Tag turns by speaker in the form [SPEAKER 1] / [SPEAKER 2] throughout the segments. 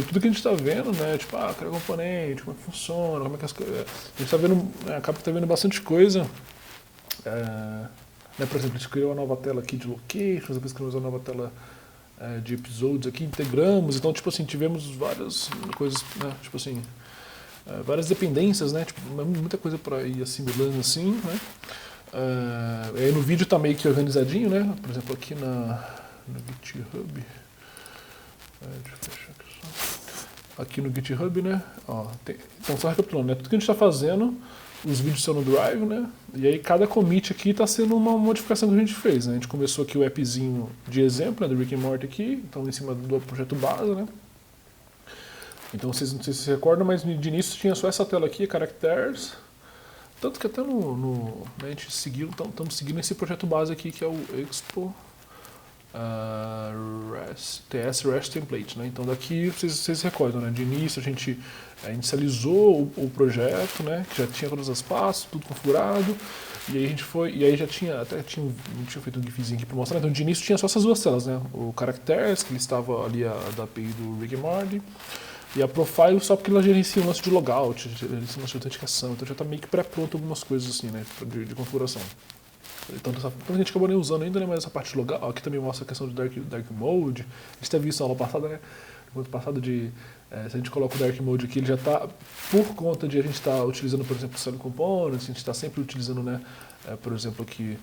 [SPEAKER 1] tudo que a gente está vendo, né? Tipo, criar componente, como é que funciona, como é que as coisas. A gente está vendo, acaba que tá vendo bastante coisa. Né, por exemplo, a gente criou uma nova tela aqui de locations, depois criamos uma nova tela de episódios aqui, integramos, então, tipo assim, tivemos várias coisas, né? Tipo assim, várias dependências, né? Tipo, muita coisa para ir assimilando assim, né? Aí no vídeo tá meio que organizadinho, né? Por exemplo, aqui no GitHub. Deixa eu fechar aqui só. Aqui no GitHub, né? Ó, então, só recapitulando, né? Tudo que a gente está fazendo, os vídeos estão no Drive, né? E aí cada commit aqui está sendo uma modificação que a gente fez, né? A gente começou aqui o appzinho de exemplo, né, do Rick and Morty aqui, então em cima do projeto base, né? Então vocês não sei se vocês recordam, mas de início tinha só essa tela aqui, caracteres. Tanto que até né, a gente seguiu, estamos seguindo esse projeto base aqui, que é o Expo TS REST Template, né? Então daqui vocês recordam, né? De início a gente inicializou o projeto, né? Que já tinha todas as pastas, tudo configurado. E aí a gente foi, e aí já tinha, até tinha feito um gifzinho aqui para mostrar. Então de início tinha só essas duas telas, né? O Characters, que ele estava ali da API do Rick and Morty, e a Profile só porque ela gerencia um lance de logout, gerencia um lance de autenticação. Então já está meio que pré-pronto algumas coisas assim, né? De configuração. Então a gente acabou nem usando ainda, né, mas essa parte local, aqui também mostra a questão do Dark Mode. A gente teve isso na aula passada, né? No ano passado se a gente coloca o Dark Mode aqui, ele já está, por conta de a gente estar utilizando, por exemplo, o Solid Components, a gente está sempre utilizando, né, por exemplo, aqui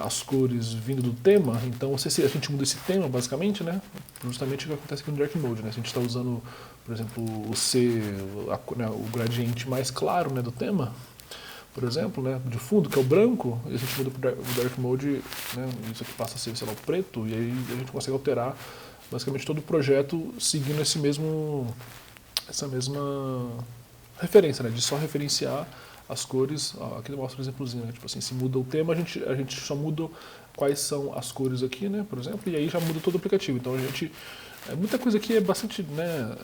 [SPEAKER 1] as cores vindo do tema. Então se a gente muda esse tema, basicamente, né, justamente o que acontece aqui no Dark Mode, né? Se a gente está usando, por exemplo, o gradiente mais claro, né, do tema, por exemplo, né, de fundo, que é o branco, e a gente muda para o Dark Mode, né, isso aqui passa a ser, sei lá, o preto, e aí a gente consegue alterar basicamente todo o projeto seguindo essa mesma referência, né, de só referenciar as cores. Aqui eu mostro um exemplozinho, né, tipo assim, se muda o tema, a gente só muda quais são as cores aqui, né, por exemplo, e aí já muda todo o aplicativo. Então a gente, muita coisa aqui é bastante, né,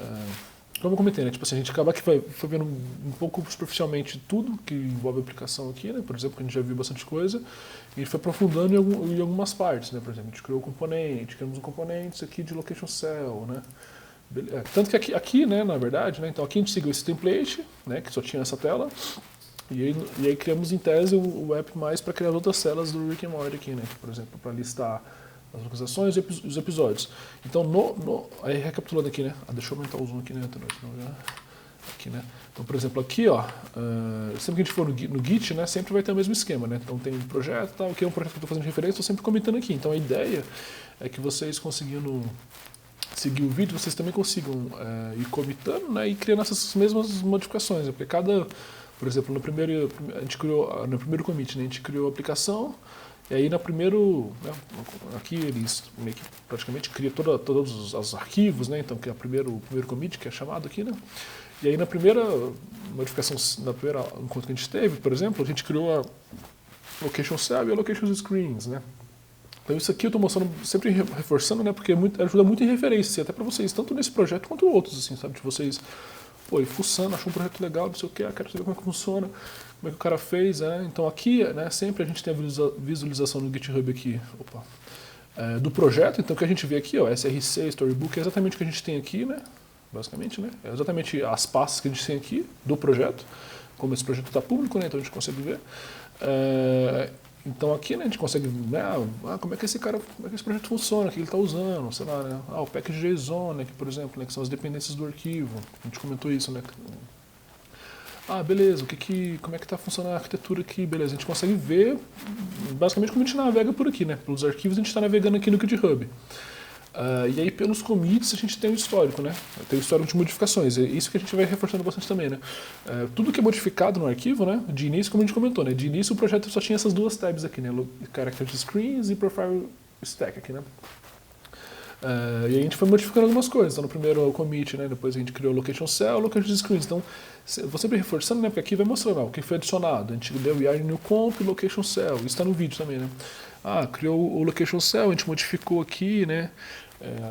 [SPEAKER 1] como eu comentei, né? Tipo assim, a gente acaba que foi vendo um pouco superficialmente tudo que envolve a aplicação aqui, né? Por exemplo, que a gente já viu bastante coisa, e a gente foi aprofundando em algumas partes, né? Por exemplo, a gente criou um componente, criamos um componente aqui de location cell, né? Tanto que aqui, né, na verdade, né? Então aqui a gente seguiu esse template, né? Que só tinha essa tela, e aí criamos em tese o app mais para criar outras telas do Rick and Morty aqui, né? Por exemplo, para listar as localizações e os episódios. Então, aí recapitulando aqui, né? Deixa eu aumentar o zoom aqui, né? Aqui, né? Então, por exemplo, aqui, ó, sempre que a gente for no Git, né? Sempre vai ter o mesmo esquema, né? Então tem um projeto, tal, que é um projeto que eu estou fazendo referência, estou sempre comentando aqui. Então a ideia é que vocês conseguindo seguir o vídeo, vocês também consigam ir comitando, né? E criando essas mesmas modificações, né? Porque por exemplo, no primeiro commit, né? A gente criou a aplicação. E aí, né, aqui eles meio que praticamente criam todos os arquivos, né? Então, que é o primeiro commit, que é chamado aqui, né? E aí, na primeira modificação, na primeira encontro que a gente teve, por exemplo, a gente criou a location cell e a location screens, né? Então, isso aqui eu estou mostrando, sempre reforçando, né? Porque ajuda muito em referência, até para vocês, tanto nesse projeto quanto outros, assim, sabe? De vocês, pô, fuçando, achou um projeto legal, não sei o que, quero saber como é que funciona, como é que o cara fez, né? Então aqui, né, sempre a gente tem a visualização no GitHub aqui, do projeto. Então o que a gente vê aqui, ó, SRC, Storybook, é exatamente o que a gente tem aqui, né? Basicamente, né? É exatamente as pastas que a gente tem aqui do projeto. Como esse projeto está público, né? Então a gente consegue ver. Então aqui, né, a gente consegue, né, como é que esse projeto funciona, o que ele está usando, sei lá, né? O package JSON, né, que, por exemplo, né, que são as dependências do arquivo. A gente comentou isso, né? Beleza, como é que está funcionando a arquitetura aqui, beleza. A gente consegue ver, basicamente, como a gente navega por aqui, né? Pelos arquivos a gente está navegando aqui no GitHub. E aí pelos commits a gente tem o histórico, né? Tem o histórico de modificações. É isso que a gente vai reforçando bastante também, né? Tudo que é modificado no arquivo, né? De início, como a gente comentou, né? De início o projeto só tinha essas duas tabs aqui, né? Character Screens e Profile Stack aqui, né? E a gente foi modificando algumas coisas. Então, no primeiro commit, né, depois a gente criou Location Cell, Location Screens. Então, vou sempre reforçando, né, porque aqui vai mostrando o que foi adicionado. A gente deu o yarn new comp e Location Cell. Isso está no vídeo também, né? Criou o Location Cell, a gente modificou aqui, né?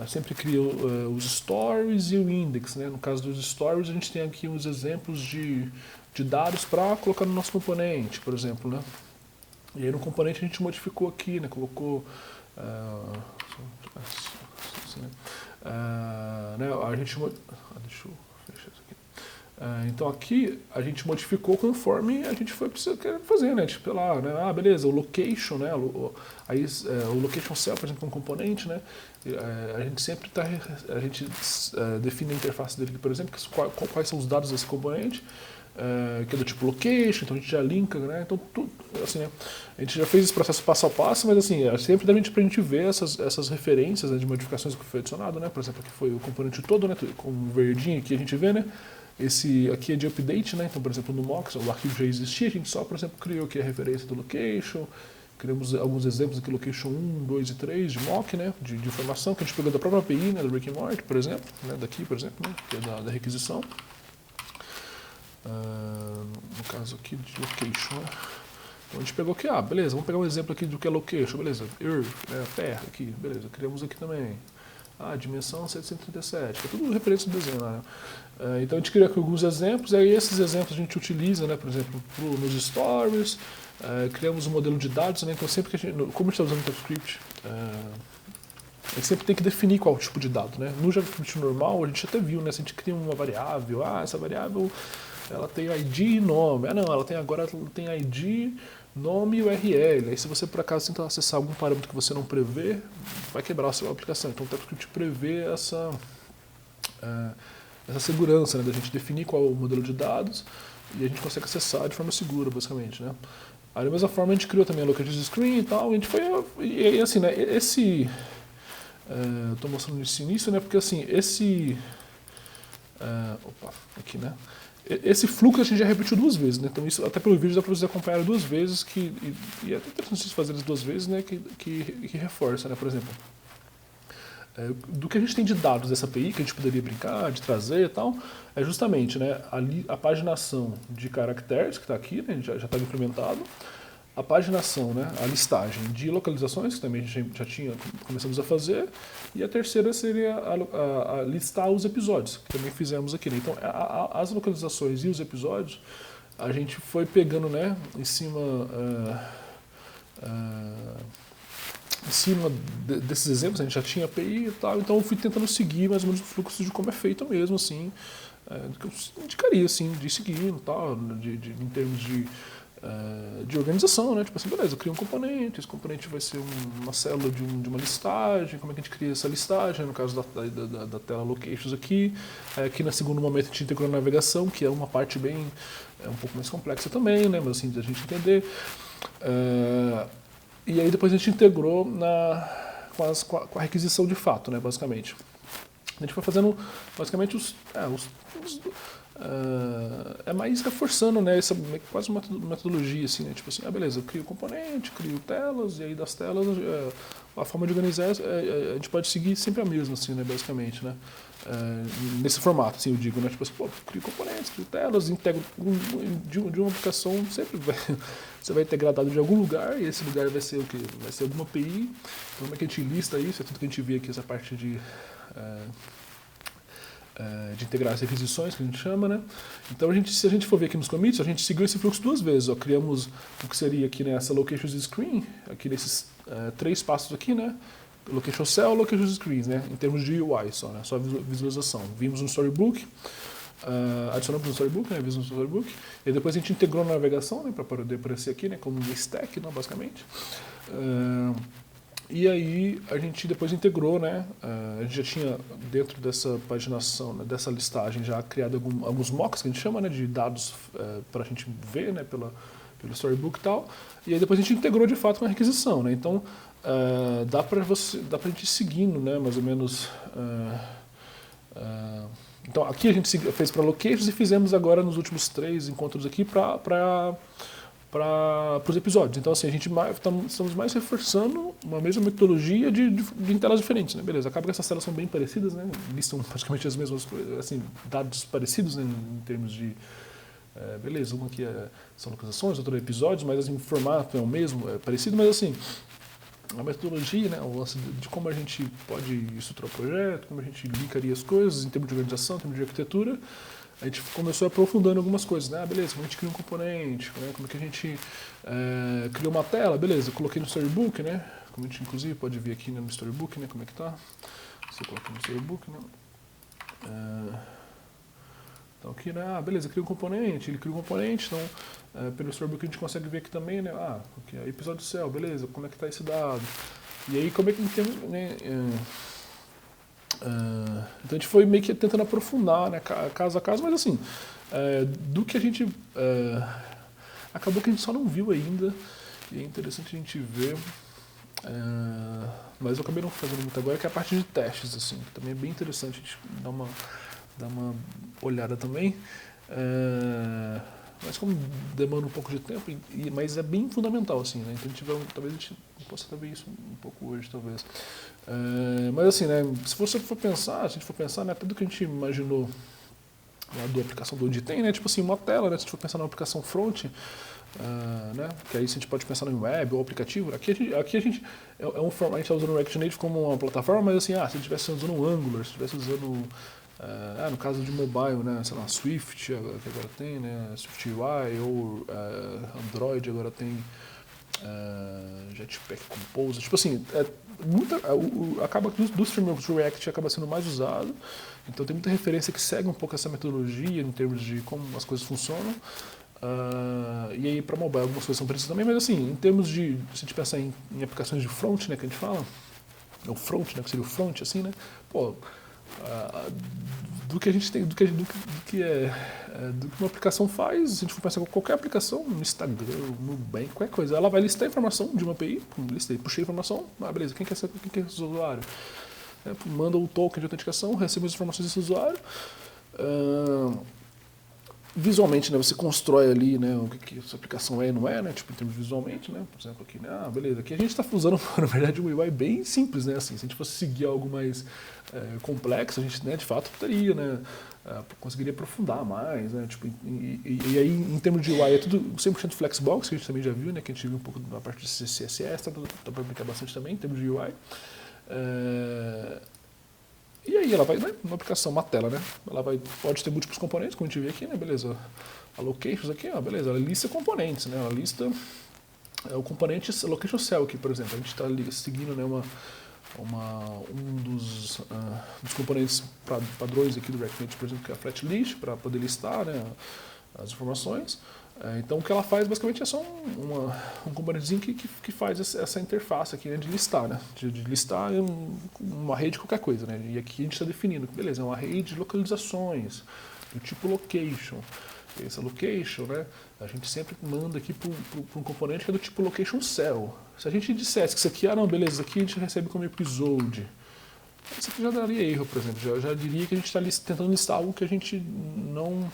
[SPEAKER 1] Sempre criou os stories e o index, né? No caso dos stories, a gente tem aqui uns exemplos de dados para colocar no nosso componente, por exemplo, né? E aí no componente a gente modificou aqui, né? Colocou né, a gente... deixa eu fechar isso aqui. Então aqui a gente modificou conforme a gente foi querendo fazer, né? Tipo, lá, né? Beleza, o location, né? O location cell, por exemplo, é um componente, né? A gente sempre define a interface dele, por exemplo, quais são os dados desse componente, que é do tipo location, então a gente já linka, né? Então, tudo, assim, né? A gente já fez esse processo passo a passo, mas assim, sempre dá pra gente ver essas referências, né, de modificações que foi adicionado, né? Por exemplo, aqui foi o componente todo, né? Com o verdinho aqui a gente vê, né? Esse aqui é de update, né? Então, por exemplo, no Mox, o arquivo já existia, a gente só, por exemplo, criou aqui a referência do location, criamos alguns exemplos aqui, location 1, 2 e 3 de mock, né? De informação que a gente pegou da própria API, né? Do Rick and Morty, por exemplo, né? Daqui, por exemplo, né? Que é da requisição. No caso aqui de location, né? Então a gente pegou aqui, beleza, vamos pegar um exemplo aqui do que é location, beleza, Earth, né? Terra aqui, beleza, criamos aqui também. Dimensão 737, que é tudo referência do desenho lá, né? Então a gente cria aqui alguns exemplos, e aí esses exemplos a gente utiliza, né, por exemplo, nos stories, criamos um modelo de dados, né, então sempre que a gente, como a gente está usando o TypeScript, a gente sempre tem que definir qual tipo de dado, né? No JavaScript normal a gente até viu, né, se a gente cria uma variável, essa variável ela tem ID e nome, não, ela tem ID, nome e URL. Aí se você por acaso tentar acessar algum parâmetro que você não prevê, vai quebrar a sua aplicação. Então o TypeScript prevê essa segurança, né, da gente definir qual é o modelo de dados e a gente consegue acessar de forma segura, basicamente, né. Aí da mesma forma a gente criou também a location screen e tal, e a gente foi, e assim, né, eu estou mostrando isso início, né, porque assim, aqui, né, esse fluxo a gente já repetiu 2 vezes, né? Então isso até pelo vídeo dá para vocês acompanhar 2 vezes, e é até interessante vocês fazerem as 2 vezes, né? Que reforça, né? Por exemplo, do que a gente tem de dados dessa API, que a gente poderia brincar, de trazer e tal, é justamente, né, a paginação de caracteres, que está aqui, né? Já estava implementado, a paginação, né, a listagem de localizações, que também a gente já começamos a fazer, e a terceira seria a listar os episódios, que também fizemos aqui, né? Então, as localizações e os episódios, a gente foi pegando, né, em cima desses exemplos, a gente já tinha API e tal, então eu fui tentando seguir mais ou menos o fluxo de como é feito mesmo, assim, que eu indicaria, assim, de seguir e tal, em termos de organização, né? Tipo assim, beleza, eu crio um componente, esse componente vai ser uma célula de uma listagem, como é que a gente cria essa listagem, no caso da tela locations aqui. Aqui no segundo momento a gente integrou a navegação, que é uma parte bem, um pouco mais complexa também, né? Mas assim, da gente entender. E aí depois a gente integrou com a requisição de fato, né? Basicamente. A gente foi fazendo basicamente é mais reforçando, né, essa quase uma metodologia, assim, né, tipo assim, beleza, eu crio componente, crio telas, e aí das telas, a forma de organizar, a gente pode seguir sempre a mesma, assim, né, basicamente, né, nesse formato, assim, eu digo, né, tipo assim, crio componentes, crio telas, integro de uma aplicação, sempre você vai integrar dado de algum lugar, e esse lugar vai ser o quê? Vai ser alguma API, então como é que a gente lista isso, é tudo que a gente vê aqui, essa parte de integrar as requisições, que a gente chama, né? Então, se a gente for ver aqui nos commits, a gente seguiu esse fluxo 2 vezes. Ó. Criamos o que seria aqui nessa location screen, aqui nesses 3 passos aqui, né? Location cell, location screens, né? Em termos de UI só, né? Só visualização. Vimos no storybook, adicionamos no storybook, né? Vimos no storybook, e depois a gente integrou na navegação, né? Para poder aparecer aqui, né? Como um stack, né? Basicamente. E aí a gente depois integrou, né? A gente já tinha dentro dessa paginação, né, dessa listagem já criado alguns mocks que a gente chama, né, de dados para a gente ver, né, pelo storybook e tal. E aí depois a gente integrou de fato com a requisição, né? Então dá para a gente ir seguindo, né, mais ou menos. Então aqui a gente fez para locations e fizemos agora nos últimos 3 encontros aqui para os episódios. Então, assim, a gente estamos mais reforçando uma mesma metodologia de telas diferentes, né? Beleza, acaba que essas telas são bem parecidas, né? Listam praticamente as mesmas coisas, assim, dados parecidos, né? Em termos de... beleza, uma aqui são localizações, outra é episódios, mas assim, o formato é o mesmo, é parecido, mas assim, a metodologia, né? O lance de como a gente pode estruturar o projeto, como a gente linkaria as coisas em termos de organização, em termos de arquitetura, a gente começou aprofundando algumas coisas, né? Beleza, como a gente cria um componente, né? Como é que a gente criou uma tela, beleza, eu coloquei no storybook, né? Como a gente inclusive pode ver aqui, né, no storybook, né, como é que tá. se eu coloco no storybook, né? Então aqui, né, beleza, cria um componente, ele cria um componente, então pelo storybook a gente consegue ver aqui também, né, aqui, episódio do céu, beleza, como é que está esse dado. E aí como é que a gente tem, né, então a gente foi meio que tentando aprofundar, né, caso a caso, mas assim, do que a gente, acabou que a gente só não viu ainda, e é interessante a gente ver, mas eu acabei não fazendo muito agora, que é a parte de testes, assim, que também é bem interessante a gente dar uma olhada também. Mas como demanda um pouco de tempo, mas é bem fundamental, assim, né? Então talvez a gente possa até ver isso um pouco hoje, talvez. Mas assim, né, se a gente for pensar, né, tudo que a gente imaginou lá da aplicação do onde tem, né, tipo assim, uma tela, né, se a gente for pensar na aplicação front, né, que aí a gente pode pensar no web ou aplicativo, aqui a gente a gente está usando o React Native como uma plataforma, mas assim, se a gente estivesse usando o Angular, se estivesse usando no caso de mobile, né, sei lá, Swift, que agora tem, né, Swift UI, ou Android agora tem Jetpack Compose, tipo assim, acaba que dos frameworks do React acaba sendo mais usado, então tem muita referência que segue um pouco essa metodologia em termos de como as coisas funcionam. E aí para mobile algumas coisas são precisas também, mas assim, em termos de, se a gente pensar em aplicações de front, né, que a gente fala, o front, né, que seria o front, assim, né, pô, do que a gente tem, do que uma aplicação faz, se a gente for pensar em qualquer aplicação, no Instagram, no Nubank, qualquer coisa, ela vai listar a informação de uma API, puxei a informação, beleza, quem que é esse usuário? Manda o token de autenticação, recebe as informações desse usuário, visualmente, né, você constrói ali, né, o que essa aplicação é e não é, né, tipo, em termos visualmente, né, por exemplo, aqui, né, beleza, aqui a gente está usando, na verdade, um UI bem simples, né, assim, se a gente fosse seguir algo mais complexo, a gente, né, de fato, teria, né, conseguiria aprofundar mais, né, tipo, e aí, em termos de UI, é tudo 100% Flexbox, que a gente também já viu, né, que a gente viu um pouco na parte de CSS, dá para aplicar bastante também, em termos de UI. E aí ela vai, né, uma aplicação, uma tela, né? Pode ter múltiplos componentes, como a gente vê aqui, né? Beleza. A locations aqui, beleza. Ela lista componentes, né? Ela lista o componente location cell aqui, por exemplo. A gente está seguindo, né, um dos componentes padrões aqui do React Native, por exemplo, que é a flat list, para poder listar, né, as informações. Então o que ela faz basicamente é só um componentezinho que faz essa interface aqui, né, de listar, né? De listar uma array de qualquer coisa, né? E aqui a gente está definindo, beleza, é uma array de localizações, do tipo location. E essa location, né, a gente sempre manda aqui para um componente que é do tipo location cell. Se a gente dissesse que isso aqui, não, beleza, isso aqui a gente recebe como episode, isso aqui já daria erro, por exemplo. Já diria que a gente está tentando listar algo que a gente não...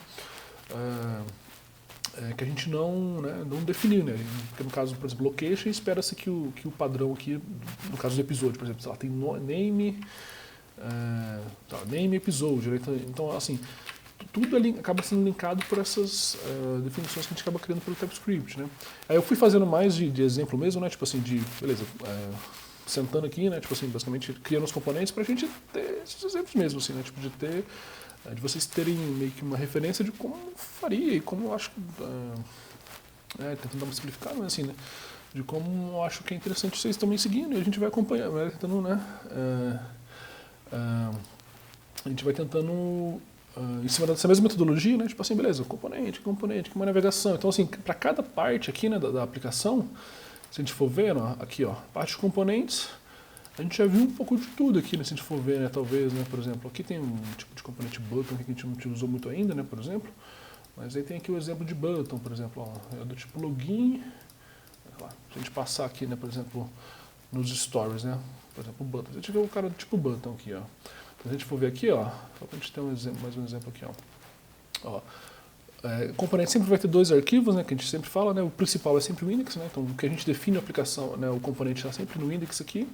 [SPEAKER 1] que a gente não definiu, né? Porque no caso, por exemplo, location, espera-se que o padrão aqui, no caso do episódio, por exemplo, tem name, name episode, né? Então, assim, tudo ali acaba sendo linkado por essas definições que a gente acaba criando pelo TypeScript, né? Aí eu fui fazendo mais de exemplo mesmo, né? Tipo assim, beleza, sentando aqui, né? Tipo assim, basicamente criando os componentes pra gente ter esses exemplos mesmo, assim, né? Tipo, de vocês terem meio que uma referência de como faria e como eu acho, tentando dar uma simplificada, mas assim, né, de como eu acho que é interessante vocês também seguindo e a gente vai acompanhando, né, tentando, né, a gente vai tentando, em cima dessa mesma metodologia, né, tipo assim, beleza, componente, que uma navegação, então assim, para cada parte aqui, né, da aplicação, se a gente for ver, aqui, parte de componentes, a gente já viu um pouco de tudo aqui, né, se a gente for ver, né, talvez, né, por exemplo, aqui tem um tipo de componente button que a gente não utilizou muito ainda, né, por exemplo, mas aí tem aqui o exemplo de button, por exemplo, é do tipo login, se a gente passar aqui, né, por exemplo, nos stories, né, por exemplo, button, a gente vê o cara do tipo button aqui, Então, se a gente for ver aqui, só para a gente ter mais um exemplo aqui, componente sempre vai ter dois arquivos, né, que a gente sempre fala, né, o principal é sempre o index, né, então o que a gente define a aplicação, né, o componente está sempre no index aqui,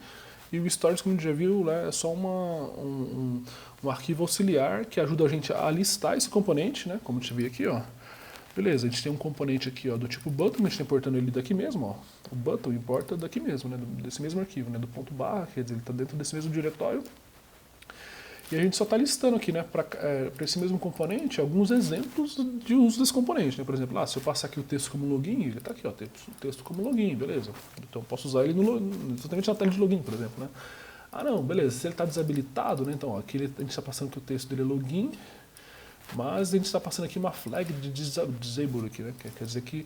[SPEAKER 1] e o stories, como a gente já viu, né, é só um arquivo auxiliar que ajuda a gente a listar esse componente, né, como a gente vê aqui, Beleza, a gente tem um componente aqui, do tipo button, a gente está importando ele daqui mesmo, O button importa daqui mesmo, né, desse mesmo arquivo, né, do ponto barra, quer dizer, ele está dentro desse mesmo diretório. E a gente só está listando aqui, né, para esse mesmo componente, alguns exemplos de uso desse componente, né? Por exemplo, se eu passar aqui o texto como login, ele está aqui, o texto como login, beleza. Então eu posso usar ele exatamente na tela de login, por exemplo, né? Ah, não, beleza, se ele está desabilitado, né, então ó, aqui a gente está passando que o texto dele é login, mas a gente está passando aqui uma flag de disable aqui, né, quer dizer que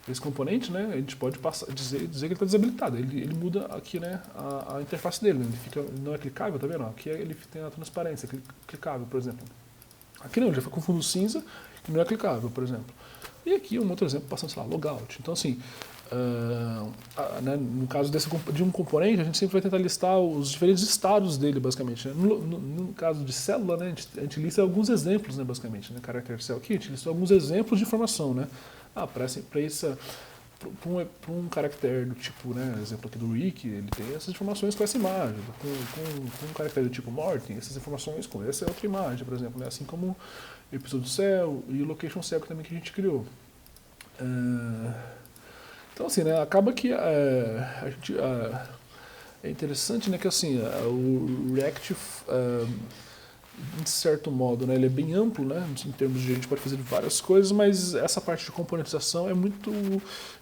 [SPEAKER 1] esse componente, né, a gente pode dizer que ele está desabilitado, ele muda aqui, né, a interface dele, né, ele não é clicável, tá vendo? Aqui ele tem a transparência, clicável, por exemplo. Aqui não, ele já foi com fundo cinza, que não é clicável, por exemplo. E aqui um outro exemplo passando, sei lá, logout. Então, assim, né, no caso de um componente, a gente sempre vai tentar listar os diferentes estados dele, basicamente. Né? No caso de célula, né, a gente lista alguns exemplos, né, basicamente. Né? Character cell aqui, a gente lista alguns exemplos de informação. Né? Para um caractere do tipo, né, exemplo aqui do Rick, ele tem essas informações com essa imagem. Com um caractere do tipo Morten, essas informações com essa outra imagem, por exemplo. Né? Assim como o episódio cell e o location cell também que a gente criou. Então, assim, né, acaba que é interessante, né, que assim, o React, de certo modo, né, ele é bem amplo, né, em termos de a gente pode fazer várias coisas, mas essa parte de componentização é muito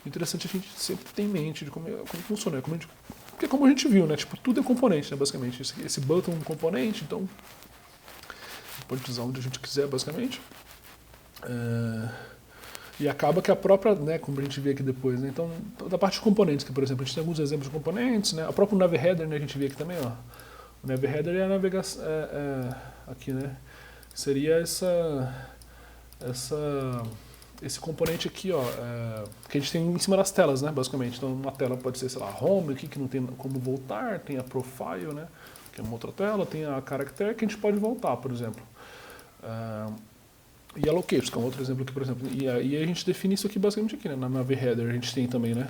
[SPEAKER 1] interessante a gente sempre ter em mente de como funciona, porque como a gente viu, né, tipo, tudo é componente, né, basicamente. Esse button é um componente, então pode usar onde a gente quiser, basicamente. E acaba que a própria, né, como a gente vê aqui depois, né, então, da parte de componentes, que por exemplo, a gente tem alguns exemplos de componentes, né, a própria NaviHeader, né, a gente vê aqui também, ó, o NaviHeader é a navegação, aqui, né, seria esse componente aqui, ó, que a gente tem em cima das telas, né, basicamente. Então, uma tela pode ser, sei lá, home aqui, que não tem como voltar, tem a profile, né, que é uma outra tela, tem a character que a gente pode voltar, por exemplo. E a location, que é um outro exemplo aqui, por exemplo. E a gente define isso aqui basicamente aqui, né? Na NaviHeader a gente tem também, né,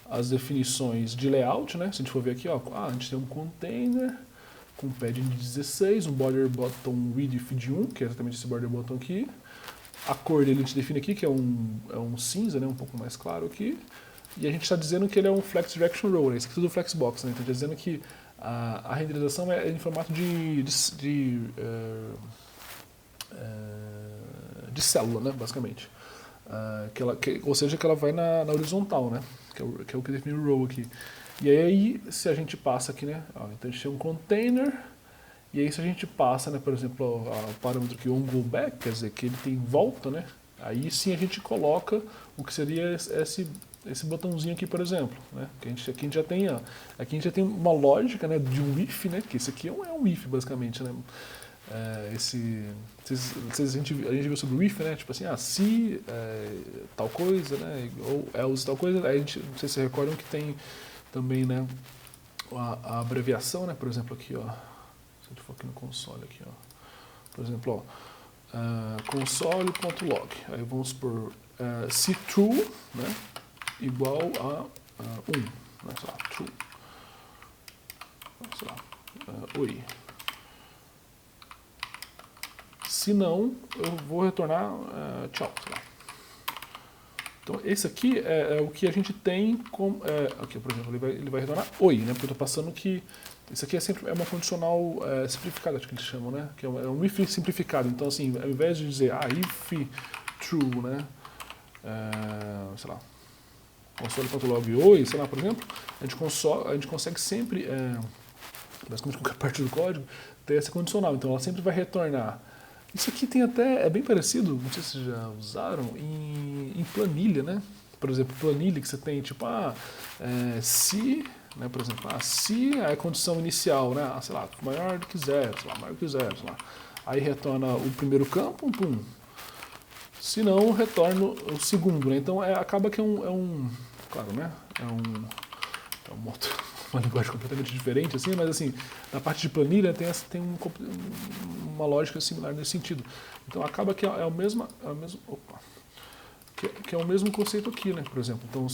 [SPEAKER 1] as definições de layout, né? Se a gente for ver aqui, ó, a gente tem um container com padding de 16, um border button width de 1, que é exatamente esse border button aqui. A cor dele a gente define aqui, que é um cinza, né, um pouco mais claro aqui. E a gente está dizendo que ele é um Flex Direction Row, né? Isso aqui é tudo Flexbox, né? Então está dizendo que a renderização é em formato de célula, né, basicamente. Ou seja, que ela vai na horizontal, né, que é o que define o row aqui. E aí, se a gente passa aqui, né, então a gente tem um container, e aí se a gente passa, né, por exemplo, o parâmetro aqui, on go back, quer dizer, que ele tem volta, né, aí sim a gente coloca o que seria esse botãozinho aqui, por exemplo, né, que aqui a gente já tem, aqui a gente já tem uma lógica, né, de um if, né, que esse aqui é um if, basicamente, né. A gente viu sobre o if, né? Tipo assim, se tal coisa, né? Ou else tal coisa. Aí a gente, não sei se vocês recordam que tem também, né, a abreviação, né? Por exemplo, aqui, ó. Se a gente for aqui no console, aqui, ó. Por exemplo, ó, console.log. Aí vamos por se true, né? Igual a 1, né? Sei lá, true. Sei lá, oi. Se não, eu vou retornar tchau. Então, esse aqui é o que a gente tem como... aqui, por exemplo, ele vai retornar oi, né? Porque eu estou passando que... Isso aqui é uma condicional simplificada, acho que eles chamam, né? Que é um if simplificado. Então, assim, ao invés de dizer if true, né? Sei lá, console.log oi, sei lá, por exemplo, a gente consegue sempre, basicamente qualquer parte do código, ter essa condicional. Então, ela sempre vai retornar. Isso aqui tem até, é bem parecido, não sei se vocês já usaram, em planilha, né? Por exemplo, planilha que você tem, tipo, se, né, por exemplo, se é a condição inicial, né, sei lá, maior do que zero, sei lá, maior do que zero, sei lá. Aí retorna o primeiro campo, pum. Se não, retorna o segundo, né? Então acaba que claro, né? Uma linguagem completamente diferente, assim, mas assim, na parte de planilha tem uma lógica similar nesse sentido. Então acaba que é o mesmo conceito aqui, né? Por exemplo, então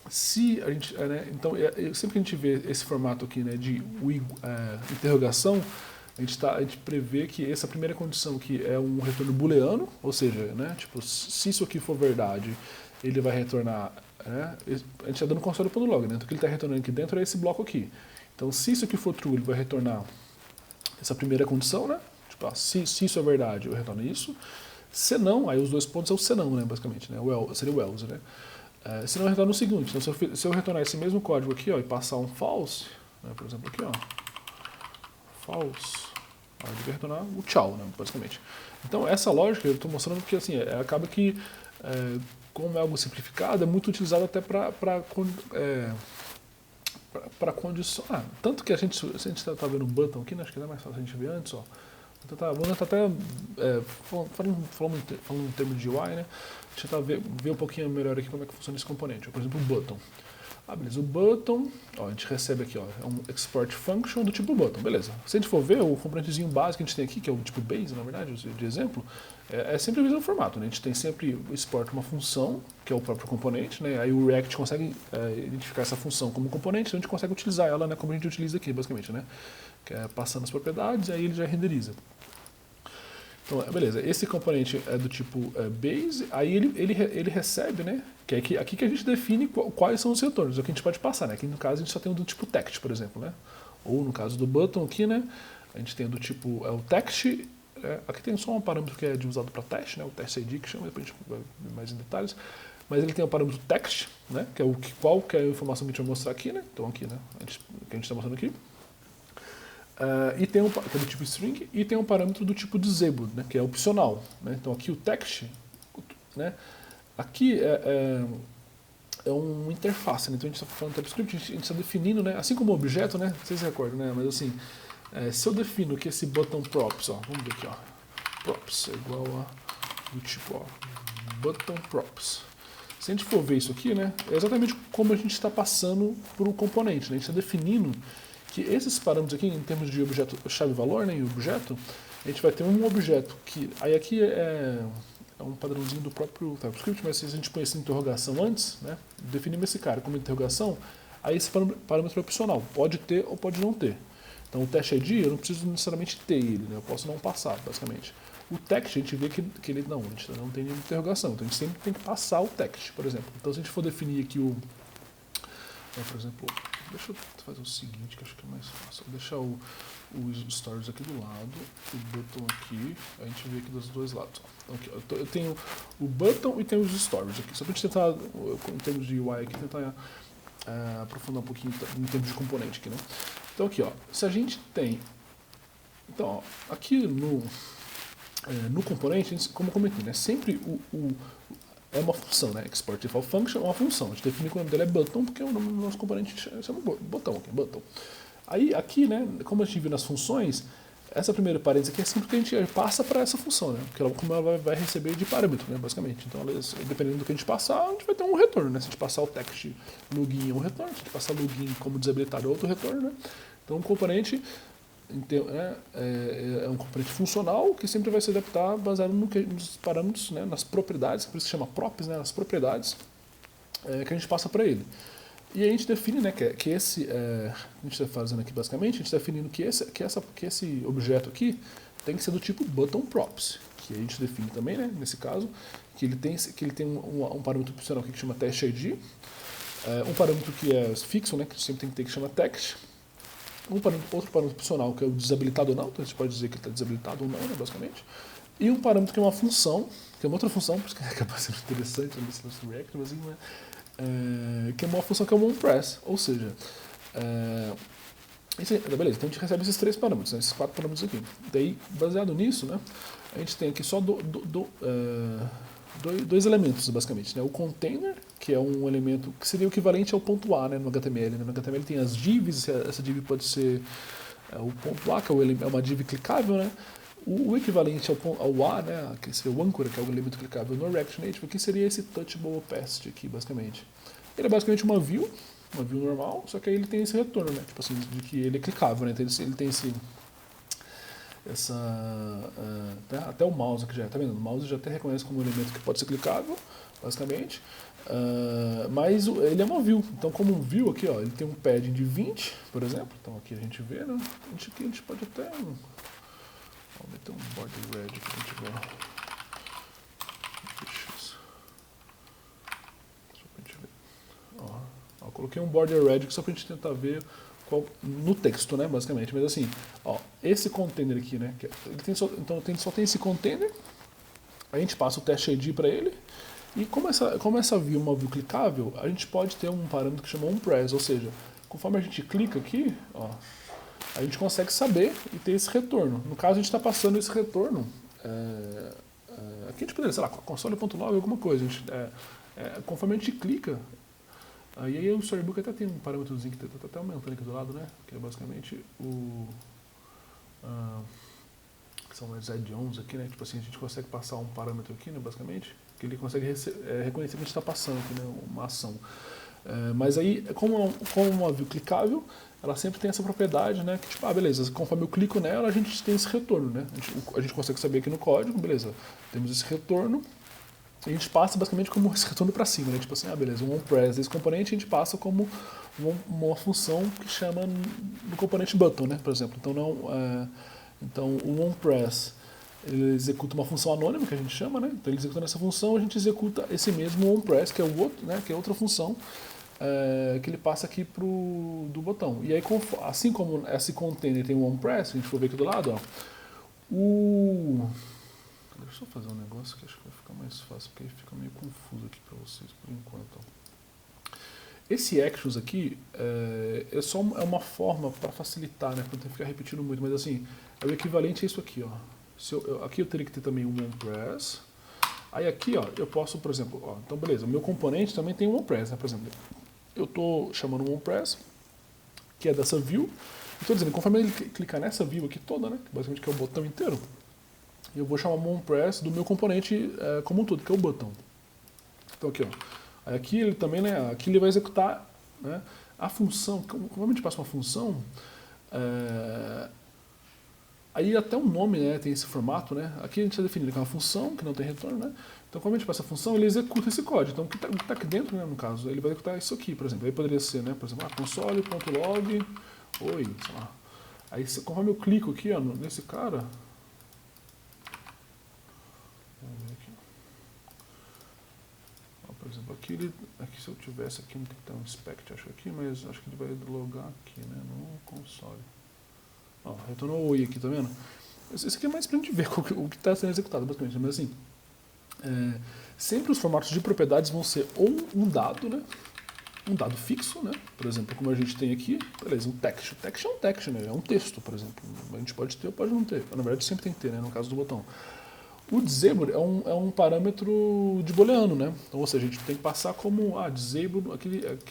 [SPEAKER 1] se a gente, né? Então sempre que a gente vê esse formato aqui, né, de interrogação, a gente prevê que essa primeira condição aqui é um retorno booleano, ou seja, né, tipo, se isso aqui for verdade, ele vai retornar, né, a gente está dando console.log, né, então o que ele está retornando aqui dentro é esse bloco aqui. Então, se isso aqui for true, ele vai retornar essa primeira condição, né, tipo, se isso é verdade, eu retorno isso. Se não, aí os dois pontos é o se não, né, basicamente, né, seria o else, né. Se não, eu retorno o seguinte. Então, se eu retornar esse mesmo código aqui, ó, e passar um false, né? Por exemplo, aqui, ó, false, aí ele vai retornar o tchau, né, basicamente. Então, essa lógica eu estou mostrando que assim, acaba que, como é algo simplificado, é muito utilizado até para condicionar. Tanto que se a gente está vendo um button aqui, né, acho que é mais fácil a gente ver antes, ó. Vamos tentar até, falando em termos de UI, né, deixa eu ver um pouquinho melhor aqui como é que funciona esse componente. Por exemplo, o button. Beleza, o button, ó, a gente recebe aqui, ó, é um export function do tipo button, beleza. Se a gente for ver, o componentezinho básico que a gente tem aqui, que é o tipo base, na verdade, de exemplo, é sempre o mesmo formato, né? A gente tem sempre exporta uma função, que é o próprio componente, né? Aí o React consegue identificar essa função como componente, então a gente consegue utilizar ela, né, como a gente utiliza aqui, basicamente, né? Que é passando as propriedades, aí ele já renderiza. Então, beleza, esse componente é do tipo base, aí ele recebe, né, que é aqui que a gente define quais são os retornos, é o que a gente pode passar, né, aqui no caso a gente só tem o do tipo text, por exemplo, né, ou no caso do button aqui, né, a gente tem do tipo o text, aqui tem só um parâmetro que é usado para teste, né, o test ID que chama, depois a gente vai ver mais em detalhes, mas ele tem o parâmetro text, né, que é qual que é a informação que a gente vai mostrar aqui, né, então aqui, né, que a gente está mostrando aqui. E tem que é do tipo string, e tem um parâmetro do tipo disabled, né, que é opcional, né? Então aqui o text, né, aqui é uma interface, né? Então a gente está falando TypeScript, a gente está definindo, né, assim como o objeto, né, vocês se recordam, né, mas assim, se eu defino que esse button props, ó, vamos ver aqui, ó, props é igual a do tipo, ó, button props. Se a gente for ver isso aqui, né, é exatamente como a gente está passando por um componente, né, a gente está definindo que esses parâmetros aqui, em termos de objeto, chave-valor, né, e objeto, a gente vai ter um objeto que, aí aqui é um padrãozinho do próprio TypeScript, mas se a gente põe essa interrogação antes, né, definimos esse cara como interrogação, aí esse parâmetro é opcional, pode ter ou pode não ter. Então o test ID, eu não preciso necessariamente ter ele, né, eu posso não passar, basicamente. O text, a gente vê que ele a gente não tem nenhuma interrogação, então a gente sempre tem que passar o text, por exemplo. Então se a gente for definir aqui por exemplo, deixa eu fazer o seguinte, que acho que é mais fácil. Vou deixar os stories aqui do lado, o button aqui, a gente vê aqui dos dois lados. Então, aqui, eu tenho o button e tenho os stories aqui. Só para a gente tentar, em termos de UI aqui, tentar aprofundar um pouquinho em termos de componente aqui, né? Então aqui, ó, se a gente tem... Então, ó, aqui no componente, como eu comentei, né, sempre é uma função, né? Export default function é uma função. A gente define que o nome dele é button, porque o nome do nosso componente chama botão aqui, button. Aí aqui, né, como a gente viu nas funções, essa primeira parêntese aqui é sempre que a gente passa para essa função, né? Porque como ela vai receber de parâmetro, né, basicamente. Então, dependendo do que a gente passar, a gente vai ter um retorno, né? Se a gente passar o text login é um retorno, se a gente passar login como desabilitado é outro retorno, né? Então, o componente é um componente funcional que sempre vai se adaptar baseado nos parâmetros, né, nas propriedades, por isso que chama props, né, nas propriedades que a gente passa para ele. E aí a gente define, né, que esse, a gente está fazendo aqui basicamente, a gente está definindo que esse objeto aqui tem que ser do tipo button props, que a gente define também, né, nesse caso, que ele tem um parâmetro opcional aqui que chama test ID, um parâmetro que é fixo, né, que sempre tem que ter, que chama text, outro parâmetro opcional que é o desabilitado ou não, então a gente pode dizer que ele está desabilitado ou não, né, basicamente, e um parâmetro que é uma função, que é uma outra função, por isso que acaba sendo interessante no React, mas que é uma função que é o onPress, ou seja, beleza, então a gente recebe esses três parâmetros, né, esses quatro parâmetros aqui. Daí, baseado nisso, né, a gente tem aqui só dois elementos, basicamente, né, o container, que é um elemento que seria o equivalente ao ponto A, né, no HTML. Né? No HTML tem as divs, essa div pode ser o ponto A, que é uma div clicável, né? O equivalente ao A, né, que seria o Anchor, que é o elemento clicável no React Native, que seria esse Touchable Opacity aqui, basicamente. Ele é basicamente uma view normal, só que aí ele tem esse retorno, né, tipo assim, de que ele é clicável, né, então ele tem até o mouse aqui já, tá vendo? O mouse já até reconhece como um elemento que pode ser clicável, basicamente, mas ele é uma view, então como um view aqui, ó, ele tem um padding de 20, por exemplo, então aqui a gente vê, né, a gente pode até... Vou meter um border red aqui pra gente ver. Só pra gente ver. Ó, coloquei um border red só pra gente tentar ver no texto, né, basicamente. Mas assim, ó, esse container aqui, né, ele tem então só tem esse container, a gente passa o test ID para ele, e como essa view é uma view clicável, a gente pode ter um parâmetro que chama onPress, ou seja, conforme a gente clica aqui, ó, a gente consegue saber e ter esse retorno. No caso, a gente está passando esse retorno, aqui a gente poderia, sei lá, console.log, alguma coisa. Conforme a gente clica, aí o Storybook até tem um parâmetrozinho que está até aumentando aqui do lado, né? Que é basicamente que são as add-ons aqui, né? Tipo assim, a gente consegue passar um parâmetro aqui, né? Basicamente, que ele consegue reconhecer que a gente está passando aqui, né? Uma ação. Mas aí, como é uma view clicável, ela sempre tem essa propriedade, né? Que tipo, beleza, conforme eu clico nela, a gente tem esse retorno, né? A gente consegue saber aqui no código, beleza, temos esse retorno, e a gente passa basicamente como esse retorno para cima, né? Tipo assim, beleza, um onPress desse componente a gente passa como uma função que chama no componente button, né? Por exemplo. Então o onPress ele executa uma função anônima que a gente chama, né? Então ele executando essa função, a gente executa esse mesmo onPress, que é o outro, né? Que é outra função que ele passa aqui do botão. E aí, assim como esse container tem um onPress, a gente for ver aqui do lado, ó, deixa eu fazer um negócio que acho que vai ficar mais fácil, porque aí fica meio confuso aqui para vocês por enquanto. Ó. Esse actions aqui é uma forma para facilitar, né? Para não ficar repetindo muito, mas assim, é o equivalente a isso aqui, ó. Aqui eu teria que ter também um onPress. Aí aqui, ó, eu posso, por exemplo, ó, então beleza, o meu componente também tem um onPress, né? Por exemplo, eu estou chamando um onPress, que é dessa view, e estou dizendo, conforme ele clicar nessa view aqui toda, né? Basicamente que é o botão inteiro, eu vou chamar um onPress do meu componente como um todo, que é o botão. Então aqui, ó. Aí aqui ele também, né? Aqui ele vai executar, né, a função. Como a gente passa uma função, aí até o nome, né, tem esse formato, né? Aqui a gente está definindo que é uma função que não tem retorno, né? Então, quando a gente passa a função, ele executa esse código. Então, o que está aqui dentro, né, no caso, ele vai executar isso aqui, por exemplo. Aí poderia ser, né, por exemplo, console.log, oi, sei lá. Aí, conforme eu clico aqui, ó, nesse cara, vamos ver aqui. Ó, por exemplo, aqui se eu tivesse aqui, não tem que ter um inspect, acho aqui, mas acho que ele vai logar aqui, né, no console. Ó, retornou oi aqui, tá vendo? Esse aqui é mais pra gente ver o que está sendo executado, basicamente. Mas assim, sempre os formatos de propriedades vão ser ou um dado, né? Um dado fixo, né? Por exemplo, como a gente tem aqui, beleza, um text. O text é um text, né? É um texto, por exemplo. A gente pode ter ou pode não ter. Na verdade, sempre tem que ter, né? No caso do botão. O disable é um parâmetro de booleano, né? Então, ou seja, a gente tem que passar como disable,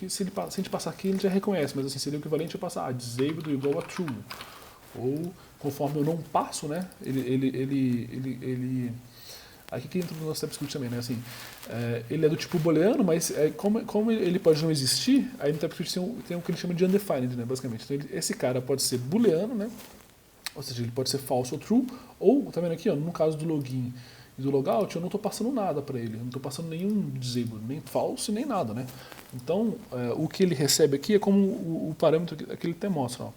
[SPEAKER 1] se a gente passar aqui, ele já reconhece, mas assim, seria o equivalente a passar disable igual a true. Ou conforme eu não passo, né? Aqui que entra no nosso TypeScript também, né? Assim, ele é do tipo booleano, mas como ele pode não existir, aí no TypeScript tem o que ele chama de undefined, né? Basicamente. Então esse cara pode ser booleano, né? Ou seja, ele pode ser false ou true, ou, tá vendo aqui, ó, no caso do login e do logout, eu não estou passando nada para ele, eu não estou passando nenhum disable, nem false, nem nada, né? Então, o que ele recebe aqui é como o parâmetro que ele até mostra, ó.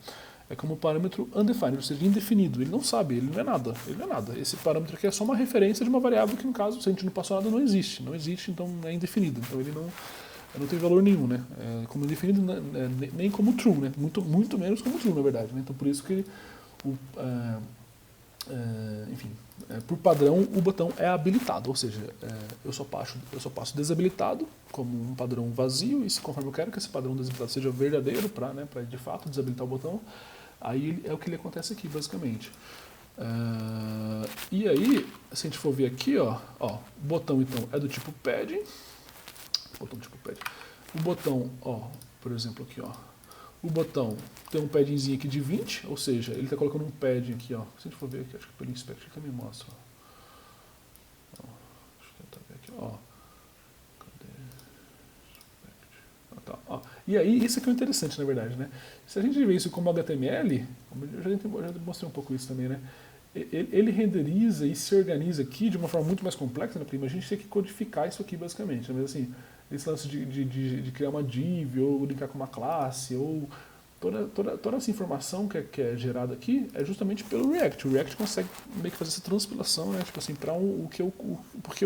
[SPEAKER 1] É como o parâmetro undefined, ou seja, indefinido. Ele não sabe, ele não é nada. Ele não é nada. Esse parâmetro aqui é só uma referência de uma variável que, no caso, se a gente não passou nada, não existe. Não existe, então é indefinido. Então ele não tem valor nenhum, né? Como indefinido, nem como true, né? Muito menos como true, na verdade. Né? Então por isso que, enfim, por padrão, o botão é habilitado. Ou seja, eu só passo desabilitado como um padrão vazio, e se conforme eu quero que esse padrão desabilitado seja verdadeiro para de fato desabilitar o botão, aí é o que ele acontece aqui, basicamente. E aí, se a gente for ver aqui, ó, o botão então é do tipo padding. Botão tipo padding. O botão, ó, por exemplo aqui, ó. O botão tem um paddingzinho aqui de 20, ou seja, ele está colocando um padding aqui, ó. Se a gente for ver aqui, acho que pelo inspect aqui me mostra. Ó. Deixa eu tentar ver aqui, ó. Tá, ó. E aí, isso aqui é interessante, na verdade, né? Se a gente vê isso como HTML, eu já mostrei um pouco isso também, né? Ele renderiza e se organiza aqui de uma forma muito mais complexa, né? Porque a gente tem que codificar isso aqui, basicamente. Né? Mas assim, esse lance de criar uma div, ou linkar com uma classe, ou toda essa informação que é gerada aqui é justamente pelo React. O React consegue meio que fazer essa transpilação, né? Tipo assim, para porque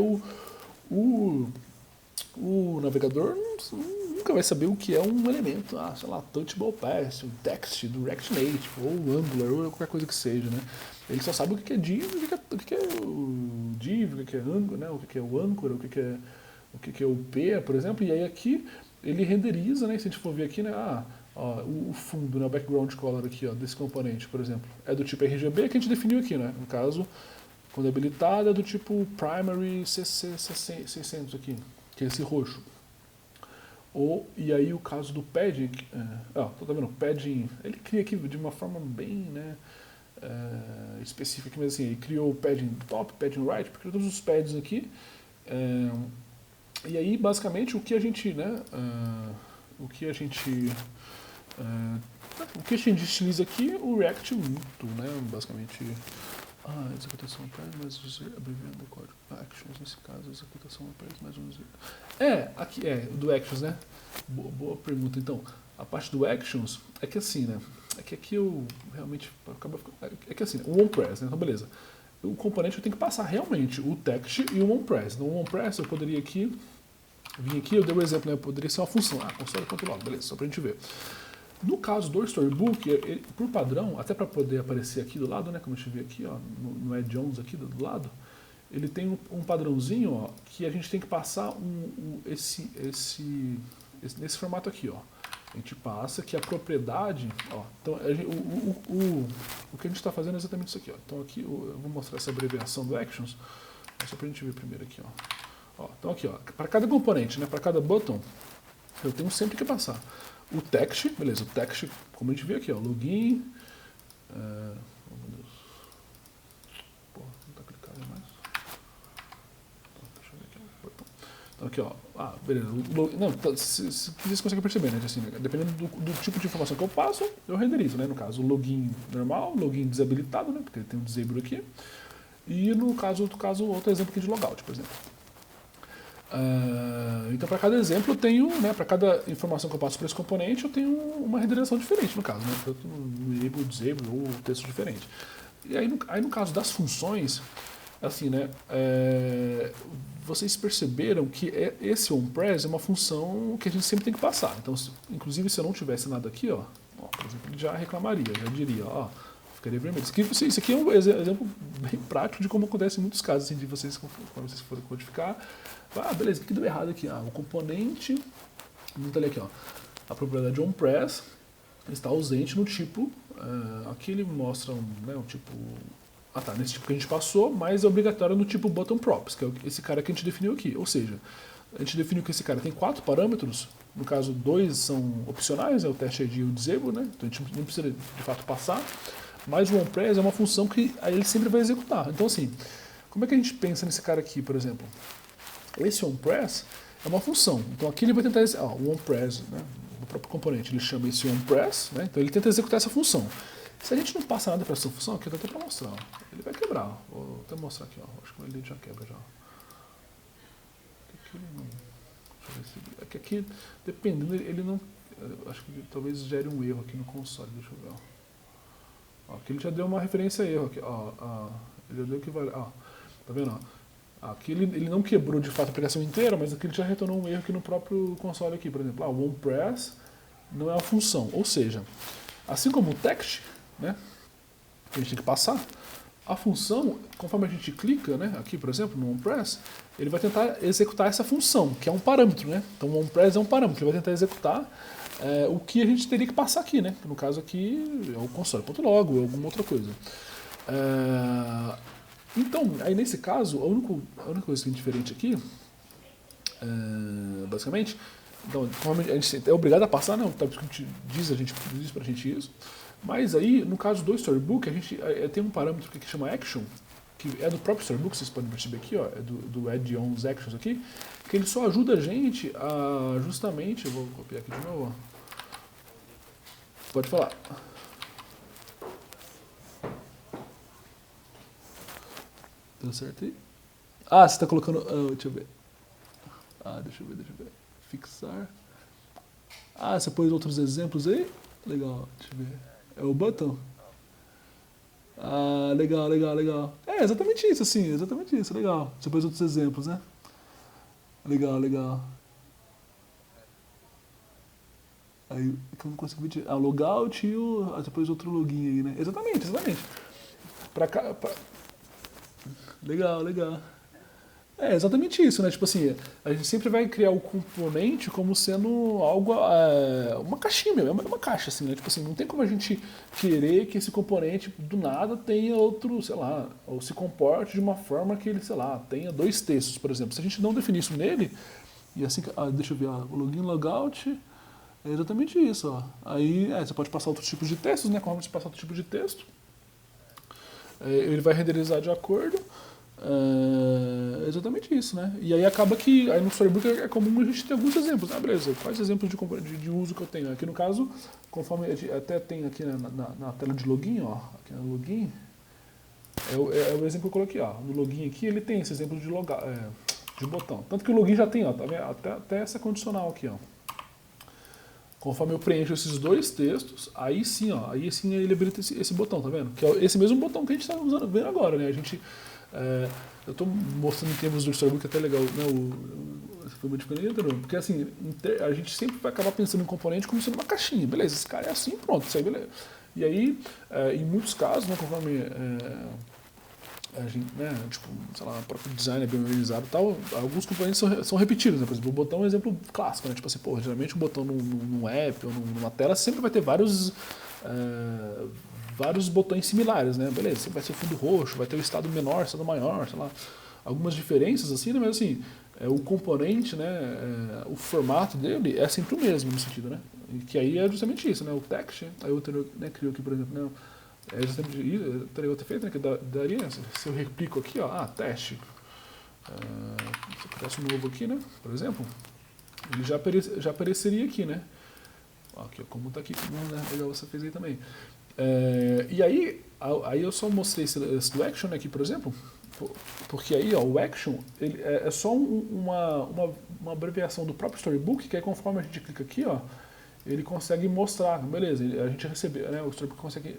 [SPEAKER 1] o navegador nunca vai saber o que é um elemento, sei lá, Touchable Path, o text do React Native, ou Angular, ou qualquer coisa que seja, né? Ele só sabe o que é div, o que é o div, o que é Angular, né? O que é o Anchor, o que é o P, por exemplo, e aí aqui ele renderiza, né? Se a gente for ver aqui, né? Ó, o fundo, né, o background color aqui, ó, desse componente, por exemplo, é do tipo RGB que a gente definiu aqui, né? No caso, quando é habilitado é do tipo Primary CC600 aqui, que é esse roxo. E aí o caso do padding, tá vendo? O padding, ele cria aqui de uma forma bem, né, específica, mas assim, ele criou o padding top, padding right, criou todos os pads aqui. E aí, basicamente, o que a gente, né, o que a gente utiliza aqui, o React muito, né, basicamente, executação parece mais abreviando o código. Actions, nesse caso, executação parece mais aqui do Actions, né? Boa pergunta. Então, a parte do Actions é que assim, né? É que aqui eu realmente é que assim, o OnPress, né? Então, beleza. O componente eu tenho que passar realmente o text e o OnPress. Então, o OnPress eu poderia aqui, vir aqui, eu dei um exemplo, né? Poderia ser uma função, console.log, beleza, só pra gente ver. No caso do Storybook, por padrão, até para poder aparecer aqui do lado, né, como a gente vê aqui, ó, no add-ons aqui do lado, ele tem um padrãozinho, ó, que a gente tem que passar nesse formato aqui, ó. A gente passa que a propriedade, ó, então o que a gente está fazendo é exatamente isso aqui, ó. Então aqui eu vou mostrar essa abreviação do Actions, só para a gente ver primeiro aqui, ó. Então aqui, ó, para cada componente, né, para cada button, eu tenho sempre que passar o text, beleza, o text, como a gente vê aqui, ó, login, oh meu Deus, porra, não tá clicado mais, deixa eu ver aqui, então aqui, ó, beleza, não, se vocês conseguem perceber, né, assim, dependendo do tipo de informação que eu passo, eu renderizo, né, no caso, login normal, login desabilitado, né, porque tem um disable aqui, e no caso, outro exemplo aqui de logout, por exemplo. Então, para cada exemplo, eu tenho, né, para cada informação que eu passo para esse componente, eu tenho uma renderização diferente, no caso, né, tanto no enable, disable ou texto diferente. E aí no caso das funções, assim, né, vocês perceberam que esse onPress é uma função que a gente sempre tem que passar. Então, inclusive, se eu não tivesse nada aqui, ó, por exemplo, ele já reclamaria, já diria, ó, ficaria vermelho. Isso aqui é um exemplo bem prático de como acontece em muitos casos, assim, de vocês, quando vocês forem codificar, beleza, o que deu errado aqui? O componente, não tá ali aqui, ó, a propriedade onPress está ausente no tipo, aqui ele mostra um tipo, nesse tipo que a gente passou, mas é obrigatório no tipo buttonProps, que é esse cara que a gente definiu aqui, ou seja, a gente definiu que esse cara tem 4 parâmetros, no caso 2 são opcionais, é o test ID e o disable, né, então a gente não precisa de fato passar, mas o onPress é uma função que aí ele sempre vai executar. Então assim, como é que a gente pensa nesse cara aqui, por exemplo? Esse onPress é uma função. Então aqui ele vai tentar, o onPress, né, o próprio componente, ele chama esse onPress, né, então ele tenta executar essa função. Se a gente não passa nada para essa função, aqui eu até para mostrar, ele vai quebrar. Vou até mostrar aqui, acho que ele já quebra já. Aqui ele não, deixa eu ver se, aqui dependendo, ele não, acho que talvez gere um erro aqui no console, deixa eu ver. Aqui ele já deu uma referência a erro, aqui, ele já deu que vale, tá vendo? Aqui ele não quebrou de fato a aplicação inteira, mas aqui ele já retornou um erro aqui no próprio console aqui, por exemplo, o onPress não é uma função, ou seja, assim como o text, né, que a gente tem que passar, a função, conforme a gente clica, né, aqui por exemplo no onPress, ele vai tentar executar essa função, que é um parâmetro, né, então o onPress é um parâmetro, ele vai tentar executar o que a gente teria que passar aqui, né, no caso aqui é o console.log ou alguma outra coisa. Então, aí nesse caso, a única coisa que é diferente aqui, basicamente, então, como a gente é obrigado a passar, não, tá, diz pra gente isso, mas aí, no caso do Storybook, a gente tem um parâmetro que chama Action, que é do próprio Storybook, vocês podem perceber aqui, ó, é do add-ons Actions aqui, que ele só ajuda a gente a justamente, eu vou copiar aqui de novo, ó. Pode falar. Deu certo aí? Você está colocando... deixa eu ver. Deixa eu ver. Fixar. Você pôs outros exemplos aí? Legal, deixa eu ver. É o button? Legal. É exatamente isso, assim, exatamente isso, legal. Você pôs outros exemplos, né? Legal. Aí, que eu não consigo ver... logout e depois outro login aí, né? Exatamente. Legal. É exatamente isso, né? Tipo assim, a gente sempre vai criar o componente como sendo algo, uma caixinha mesmo, é uma caixa, assim, né? Tipo assim, não tem como a gente querer que esse componente do nada tenha outro, sei lá, ou se comporte de uma forma que ele, sei lá, tenha dois textos, por exemplo. Se a gente não definir isso nele, e assim, deixa eu ver, o login, logout, é exatamente isso, ó. Aí, você pode passar outros tipos de textos, né? Como você passa outro tipo de texto, ele vai renderizar de acordo. Exatamente isso, né? E aí acaba que aí no Storybook é comum a gente ter alguns exemplos. Ah, beleza, quais exemplos de uso que eu tenho? Aqui no caso, conforme até tem aqui na tela de login, ó, aqui no login, é o exemplo que eu coloquei, ó. No login aqui ele tem esse exemplo de botão. Tanto que o login já tem, ó, tá vendo? Até essa condicional aqui, ó. Conforme eu preencho esses dois textos, aí sim, ó, aí sim ele habilita esse botão, tá vendo? Que é esse mesmo botão que a gente está vendo agora, né? A gente, eu estou mostrando em termos do Storybook até legal, né? Foi modificando, porque assim, a gente sempre vai acabar pensando em componente como sendo uma caixinha, beleza? Esse cara é assim, pronto, isso aí, beleza. E aí, em muitos casos, né, conforme a gente, né, tipo, sei lá, o próprio design é bem organizado e tal, alguns componentes são repetidos, né? Por exemplo, o botão é um exemplo clássico, né? Tipo assim, pô, geralmente um botão num app ou numa tela sempre vai ter vários botões similares, né? Beleza, sempre vai ser o fundo roxo, vai ter o estado menor, estado maior, sei lá. Algumas diferenças assim, né? Mas assim, o componente, né, o formato dele é sempre o mesmo no sentido, né? E que aí é justamente isso, né? O text, aí eu criou aqui, por exemplo, né? É justamente isso, eu teria outro efeito, né, que daria, se eu replico aqui, ó, teste, se eu criasse um novo aqui, né, por exemplo, ele já apareceria aqui, né, ó, aqui, ó, como está aqui, né, legal, você fez aí também. E aí eu só mostrei esse do action aqui, por exemplo, porque aí, ó, o action ele é só uma abreviação do próprio Storybook, que aí conforme a gente clica aqui, ó, ele consegue mostrar, beleza, a gente recebeu, né, o Storybook consegue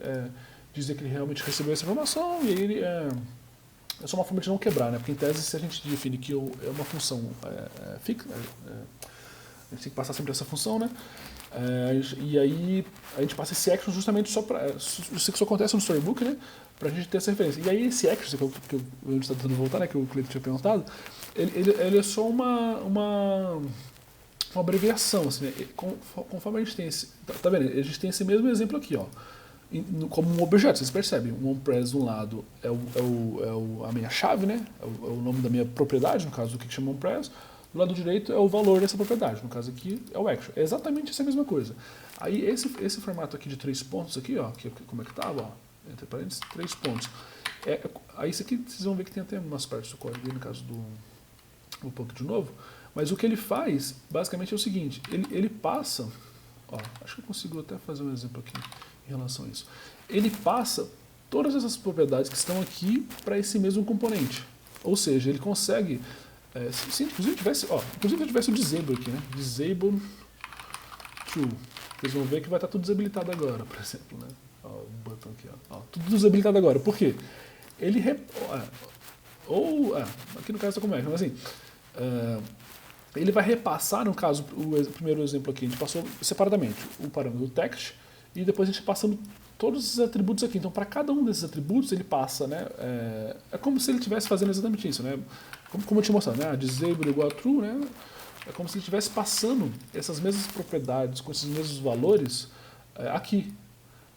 [SPEAKER 1] dizer que ele realmente recebeu essa informação, e aí ele é só uma forma de não quebrar, né? Porque em tese, se a gente define que é uma função fixa, a gente tem que passar sempre essa função, né? E aí a gente passa esse action justamente só para. Isso que só acontece no Storybook, né? Pra gente ter essa referência. E aí esse action, que eu está tentando voltar, né? Que o cliente tinha perguntado, ele é só uma abreviação, assim, né? Conforme a gente tem esse. Tá vendo? A gente tem esse mesmo exemplo aqui, ó. Como um objeto, vocês percebem, um onPress de um lado a minha chave, né? É o nome da minha propriedade, no caso do que chama onPress. Do lado direito é o valor dessa propriedade, no caso aqui é o action. É exatamente essa mesma coisa. Aí esse formato aqui de 3 pontos aqui, ó, como é que estava, ó, entre parênteses, 3 pontos. Aí isso aqui vocês vão ver que tem até umas partes do código, no caso do ponto de novo. Mas o que ele faz, basicamente, é o seguinte, ele passa, ó, acho que eu consigo até fazer um exemplo aqui em relação a isso. Ele passa todas essas propriedades que estão aqui para esse mesmo componente. Ou seja, ele consegue, se inclusive tivesse o disable aqui, né? Disable true. Vocês vão ver que vai estar tudo desabilitado agora, por exemplo, né? Ó, o botão aqui, ó. Tudo desabilitado agora. Por quê? Ele aqui no caso está como é, mas assim, ele vai repassar, no caso, o primeiro exemplo aqui, a gente passou separadamente o parâmetro do text e depois a gente passando todos esses atributos aqui. Então, para cada um desses atributos, ele passa, né? É como se ele estivesse fazendo exatamente isso, né? Como eu tinha mostrado, né? Disable igual a true, né? É como se ele estivesse passando essas mesmas propriedades com esses mesmos valores aqui.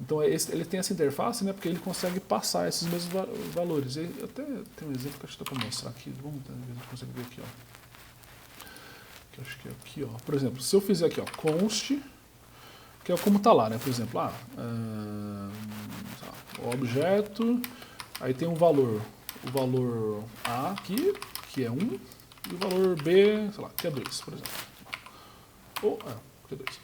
[SPEAKER 1] Então, ele tem essa interface, né? Porque ele consegue passar esses mesmos valores. E até tem um exemplo que acho que dá para mostrar aqui. Vamos ver se a gente consegue ver aqui, ó. Que acho que é aqui, ó. Por exemplo, se eu fizer aqui, ó, const, que é como está lá, né? Por exemplo, o objeto, aí tem um valor, o valor A aqui, que é 1, e o valor B, sei lá, que é 2, por exemplo. Que é 2.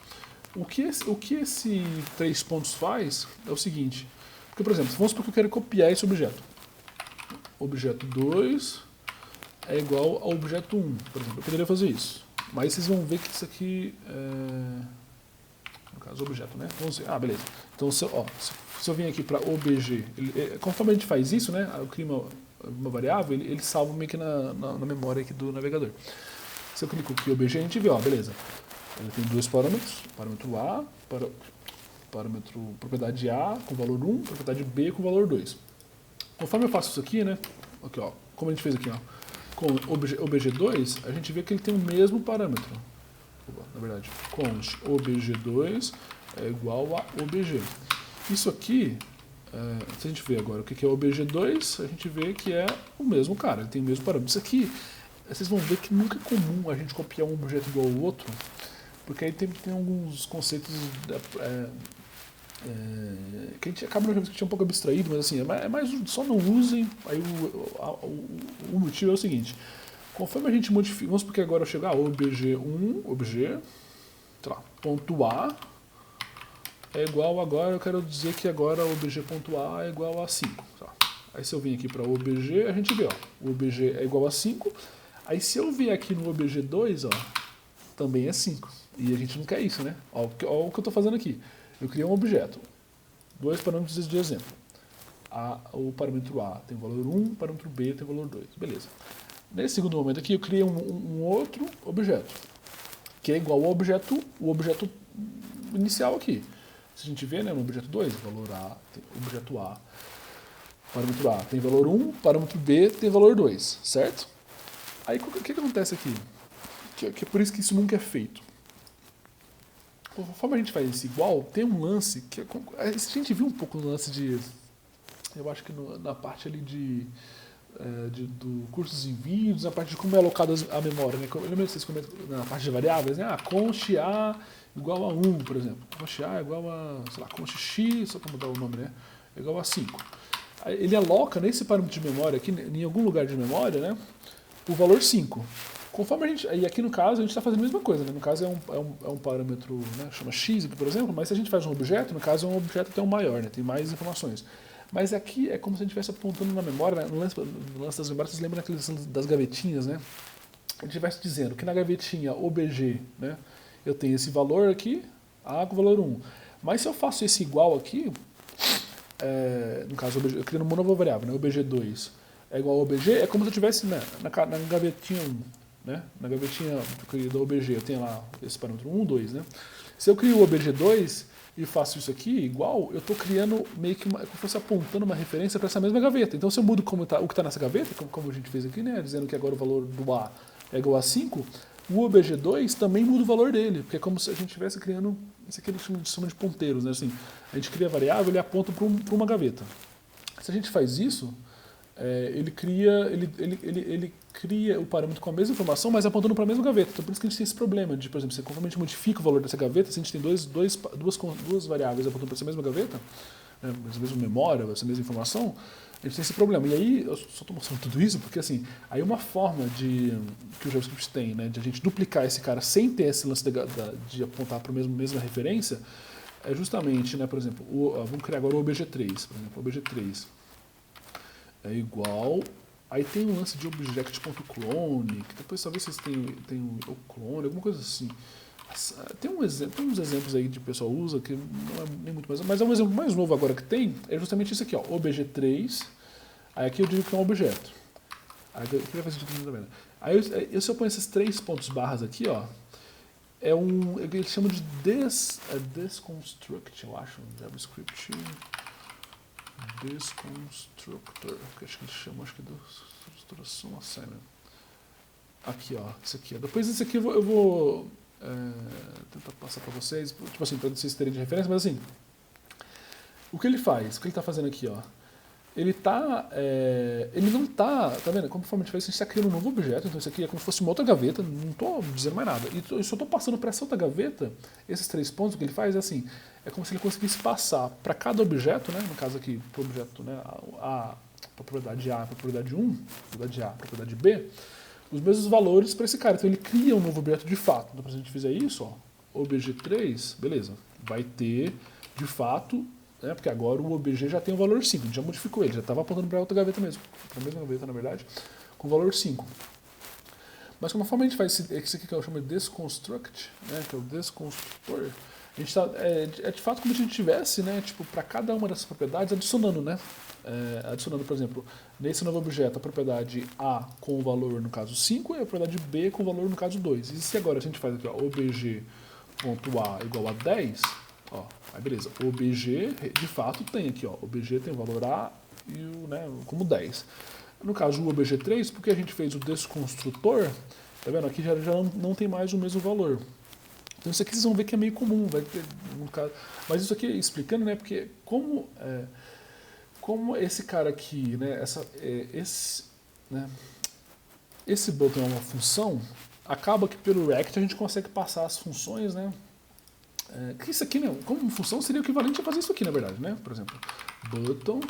[SPEAKER 1] O que esse 3 pontos faz é o seguinte, porque, por exemplo, vamos supor que eu quero copiar esse objeto. Objeto 2 é igual ao objeto 1, por exemplo. Eu poderia fazer isso. Mas vocês vão ver que isso aqui no caso, objeto, né? Vamos ver. Beleza. Então, se eu vim aqui para obj, conforme a gente faz isso, né? Eu crio uma variável, ele salva meio que na memória aqui do navegador. Se eu clico aqui em obj, a gente vê, ó, beleza. Ele tem dois parâmetros, parâmetro A, parâmetro propriedade A com valor 1, propriedade B com valor 2. Conforme eu faço isso aqui, né? Aqui, ó, como a gente fez aqui, ó. com obj2, a gente vê que ele tem o mesmo parâmetro. Na verdade, const obj2 é igual a obj. Isso aqui, se a gente ver agora o que é obj2, a gente vê que é o mesmo cara, ele tem o mesmo parâmetro. Isso aqui, vocês vão ver que nunca é comum a gente copiar um objeto igual ao outro, porque aí tem alguns conceitos que a gente acaba no JavaScript um pouco abstraído, mas assim, é mais só não usem. Aí o motivo é o seguinte: conforme a gente modifica, vamos supor que agora eu chegar obj1, sei lá, ponto A é igual agora, eu quero dizer que agora obj.a é igual a 5. Tá? Aí se eu vim aqui para obj, a gente vê, ó, o obj é igual a 5. Aí se eu vier aqui no obj2, ó, também é 5. E a gente não quer isso, né? Ó, o que eu estou fazendo aqui. Eu criei um objeto, dois parâmetros de exemplo. O parâmetro A tem valor 1, o parâmetro B tem valor 2. Beleza. Nesse segundo momento aqui, eu criei um outro objeto, que é igual ao o objeto inicial aqui. Se a gente vê, né, no objeto 2, valor A, objeto A, parâmetro A tem valor 1, parâmetro B tem valor 2, certo? Aí o que acontece aqui? Que é por isso que isso nunca é feito. Conforme a gente faz isso igual, tem um lance que a gente viu um pouco no lance de, eu acho que na parte ali do cursos em vídeos, na parte de como é alocada a memória, né? Eu lembro que vocês comentam na parte de variáveis, né? Const A igual a 1, por exemplo. Const A igual a, sei lá, const X, só para mudar o nome, né? Igual a 5. Ele aloca nesse parâmetro de memória aqui, em algum lugar de memória, né? O valor 5. Conforme a gente, e aqui no caso a gente está fazendo a mesma coisa, né? No caso é um parâmetro, né? Chama X aqui, por exemplo, mas se a gente faz um objeto, no caso é um objeto até um maior, né? Tem mais informações. Mas aqui é como se a gente estivesse apontando na memória, né? No lance das memórias, vocês lembram das gavetinhas, né? A gente estivesse dizendo que na gavetinha obj, né? Eu tenho esse valor aqui, A com valor 1. Mas se eu faço esse igual aqui, no caso, eu crio uma nova variável, né? obj2 é igual a obj, é como se eu tivesse na gavetinha 1. Né? Na gavetinha da obj eu tenho lá esse parâmetro 1, 2, né? Se eu crio o obj2 e faço isso aqui igual, eu estou criando meio que como se fosse apontando uma referência para essa mesma gaveta. Então se eu mudo o que está nessa gaveta, como a gente fez aqui, né? Dizendo que agora o valor do A é igual a 5, o obj2 também muda o valor dele, porque é como se a gente estivesse criando, isso aqui eles chamam de ponteiros, né? Assim, a gente cria a variável e ele aponta para uma gaveta. Se a gente faz isso, ele cria o parâmetro com a mesma informação, mas apontando para a mesma gaveta. Então por isso que a gente tem esse problema de, por exemplo, se conforme a gente modifica o valor dessa gaveta, se a gente tem duas variáveis apontando para essa mesma gaveta, né, essa mesma memória, essa mesma informação, a gente tem esse problema. E aí, eu só estou mostrando tudo isso porque, assim, aí uma forma que o JavaScript tem, né, de a gente duplicar esse cara sem ter esse lance de apontar para a mesma referência, é justamente, né, por exemplo, vamos criar agora o obj3, por exemplo, o obj3 é igual. Aí tem um lance de object.clone, que depois talvez vocês tenham o clone, alguma coisa assim. Tem uns exemplos aí que o pessoal usa, que não é nem muito mais, mas é um exemplo mais novo agora que tem, é justamente isso aqui, ó, obj3, aí aqui eu digo que é um objeto. Aí aqui vai fazer sentido também. Aí se eu ponho esses 3 pontos barras aqui, ó, eles chamam de desconstruct, eu acho, no JavaScript. Desconstructor, que acho que eles chamam, acho que é do estruturação assignment. Aqui, ó, isso aqui. Depois isso aqui eu vou tentar passar para vocês, tipo assim, para vocês terem de referência, mas assim, o que ele faz, o que ele está fazendo aqui, ó, ele não tá vendo, conforme a gente faz, a gente está criando um novo objeto, então isso aqui é como se fosse uma outra gaveta, não estou dizendo mais nada, e eu só estou passando para essa outra gaveta, esses 3 pontos, o que ele faz é assim, é como se ele conseguisse passar para cada objeto, né, no caso aqui, para o objeto, né, a propriedade A, a propriedade 1, propriedade A, a propriedade B, os mesmos valores para esse cara, então ele cria um novo objeto de fato, então se a gente fizer isso, ó, obj3, beleza, vai ter, de fato, porque agora o obj já tem o valor 5, a gente já modificou ele, já estava apontando para outra gaveta mesmo, para a mesma gaveta na verdade, com o valor 5. Mas conforme a gente faz esse aqui que eu chamo de desconstruct, né, que é o desconstrutor, a gente tá, de fato como se a gente tivesse, né, tipo, para cada uma dessas propriedades adicionando, né, adicionando, por exemplo, nesse novo objeto a propriedade A com o valor no caso 5 e a propriedade B com o valor no caso 2. E se agora a gente faz aqui, ó, obj.A igual a 10, ó, aí beleza, o obj de fato tem aqui, ó, o obj tem o valor A e como 10. No caso, o obj3, porque a gente fez o desconstrutor, tá vendo? Aqui já não tem mais o mesmo valor. Então isso aqui vocês vão ver que é meio comum, vai ter, no caso, mas isso aqui explicando, né? Porque como esse cara aqui, né? Esse button é uma função, acaba que pelo React a gente consegue passar as funções, né? Que isso aqui, né? Como função seria o equivalente a fazer isso aqui, na verdade, né? Por exemplo, button.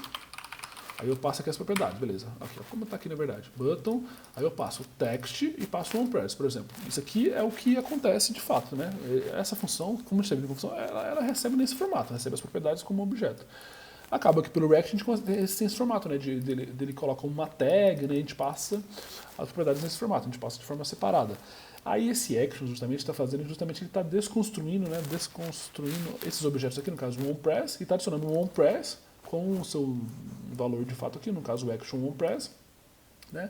[SPEAKER 1] Aí eu passo aqui as propriedades, beleza. Aqui, ó, como está aqui na verdade. Button, aí eu passo o text e passo o onPress, por exemplo. Isso aqui é o que acontece de fato, né? Essa função, como a gente teve na função, ela recebe nesse formato, recebe as propriedades como objeto. Acaba que pelo React a gente tem esse formato, né? Dele coloca uma tag, né? E a gente passa as propriedades nesse formato, a gente passa de forma separada. Aí esse action justamente está fazendo, justamente ele está desconstruindo, né? Desconstruindo esses objetos aqui, no caso o onPress, e está adicionando um onPress com o seu valor de fato aqui, no caso o action onPress, né?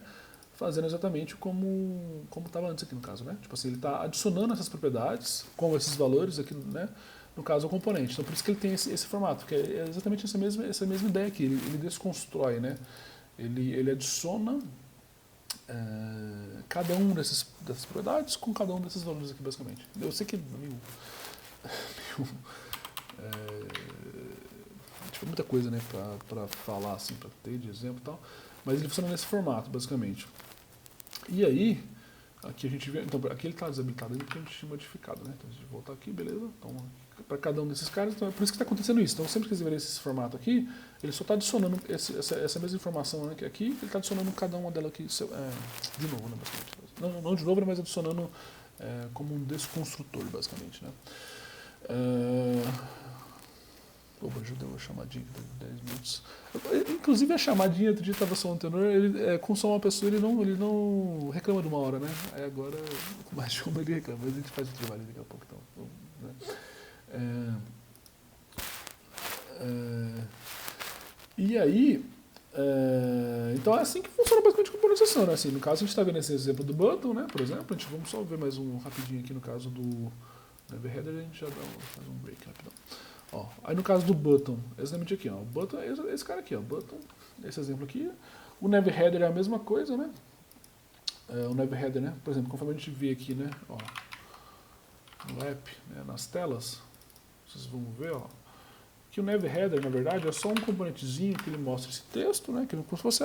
[SPEAKER 1] Fazendo exatamente como estava antes aqui no caso, né? Tipo assim, ele está adicionando essas propriedades com esses valores aqui, né? No caso o componente. Então por isso que ele tem esse formato, que é exatamente essa mesma ideia aqui. Ele desconstrói, né? Ele adiciona cada um dessas propriedades com cada um desses valores aqui, basicamente. Eu sei que é meio tipo, muita coisa, né, pra falar, assim, pra ter de exemplo e tal, mas ele funciona nesse formato, basicamente. E aí, aqui a gente vê, então, aqui ele está desabilitado porque a gente tinha modificado, né, então a gente voltar aqui, beleza, então, para cada um desses caras, então é por isso que está acontecendo isso, então sempre que vocês verem esse formato aqui, ele só está adicionando essa mesma informação, né, que aqui, ele está adicionando cada uma delas aqui, de novo, né, basicamente. Não de novo, mas adicionando como um desconstrutor, basicamente, né. Opa, deu uma chamadinha aqui, 10 minutos. Inclusive a chamadinha, outro dia estava só no tenor, com só uma pessoa, ele não reclama de uma hora, né? Aí agora, com mais de uma ele reclama, mas a gente faz o trabalho daqui a pouco, então. Né? E aí, então é assim que funciona basicamente a componentização, né? Assim, no caso a gente está vendo esse exemplo do button, né? Por exemplo, vamos só ver mais um rapidinho aqui no caso do header, a gente já faz um break rapidão. Ó, aí no caso do button, exatamente aqui, ó, o button é esse cara aqui, ó, button, esse exemplo aqui. O navHeader é a mesma coisa, né? O navHeader, né? Por exemplo, conforme a gente vê aqui, né? Ó, no app, né, nas telas, vocês vão ver, ó, que o navHeader, na verdade, é só um componentezinho que ele mostra esse texto, né? Que como se fosse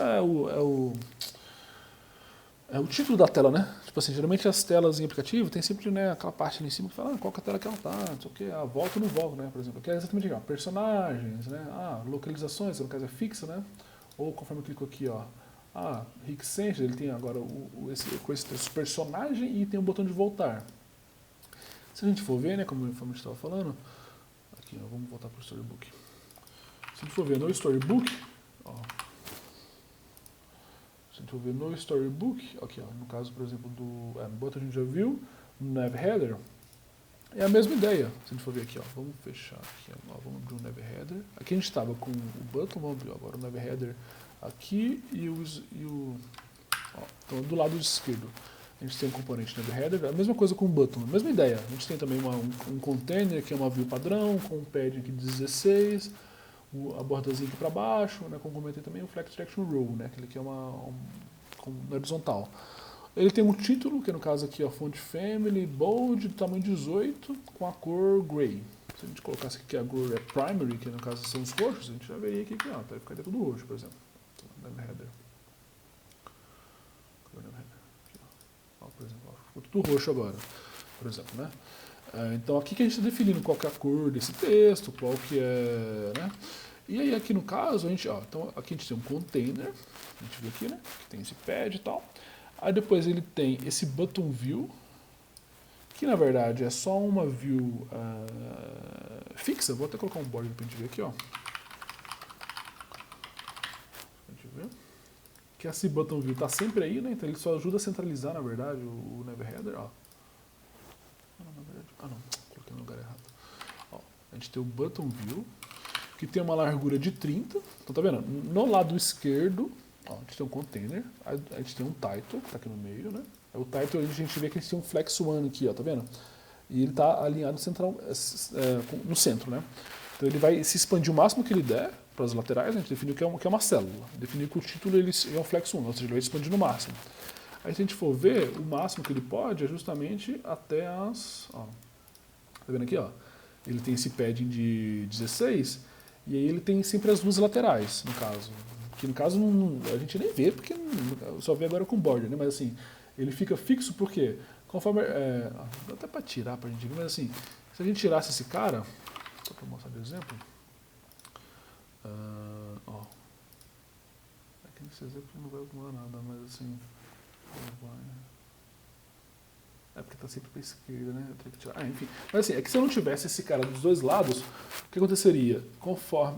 [SPEAKER 1] é o título da tela, né? Tipo assim, geralmente as telas em aplicativo tem sempre, né, aquela parte ali em cima que fala qual que é a tela que ela tá, não sei o que, volta ou não volta, né? Por exemplo, aqui é exatamente aqui, ó, personagens, né? Localizações, no caso é fixa, né? Ou conforme eu clico aqui, ó, Hixense, ele tem agora com esse texto personagem e tem o botão de voltar. Se a gente for ver, né, como a gente estava falando, aqui, ó, vamos voltar para o Storybook. Se a gente for ver no Storybook, ó, se a gente for ver no Storybook, aqui, ó, no caso, por exemplo, no button a gente já viu, no navHeader, é a mesma ideia. Se a gente for ver aqui, ó, vamos fechar aqui, ó, vamos abrir o navHeader. Aqui a gente estava com o button, vamos abrir agora o navHeader aqui e ó, então do lado esquerdo a gente tem um componente navHeader, a mesma coisa com o button, a mesma ideia. A gente tem também um container que é uma view padrão, com um padding aqui de 16, a bordazinha aqui para baixo, né, como comentei também, o Flex Direction Row, né, aquele que é uma horizontal. Ele tem um título, que no caso aqui é Font Family, Bold, tamanho 18, com a cor Gray. Se a gente colocasse aqui que a cor é Primary, que no caso são os roxos, a gente já veria aqui que vai ficar dentro do roxo, por exemplo. Header. Por exemplo, ficou tudo roxo agora, por exemplo, né? Então aqui que a gente está definindo qual que é a cor desse texto, qual que é, né? E aí aqui no caso, então aqui a gente tem um container, a gente vê aqui, né? Que tem esse pad e tal. Aí depois ele tem esse button view, que na verdade é só uma view fixa. Vou até colocar um border para a gente ver aqui, ó. A gente vê. Que esse button view está sempre aí, né? Então ele só ajuda a centralizar, na verdade, o navHeader, ó. Não, coloquei no lugar errado. Ó, a gente tem o button view, que tem uma largura de 30. Então tá vendo? No lado esquerdo, ó, a gente tem um container, a gente tem um title, que tá aqui no meio, né? O title a gente vê que a gente tem um flex one aqui, ó, tá vendo? E ele tá alinhado no centro, né? Então ele vai se expandir o máximo que ele der, para as laterais, a gente definiu que é uma célula. Definiu que o título ele é um flex 1, ou seja, ele vai expandir no máximo. Aí se a gente for ver, o máximo que ele pode é justamente até as... Ó, tá vendo aqui? Ó, ele tem esse padding de 16, e aí ele tem sempre as duas laterais, no caso. Que no caso a gente nem vê, porque só vê agora com border, né? Mas assim, ele fica fixo porque conforme... dá até para tirar para a gente ver, mas assim, se a gente tirasse esse cara, só para mostrar de exemplo, ó, aqui nesse exemplo não vai mudar nada, mas assim, é porque está sempre para a esquerda, né? Eu tenho que tirar. Enfim. Mas assim, é que se eu não tivesse esse cara dos dois lados, o que aconteceria? Conforme...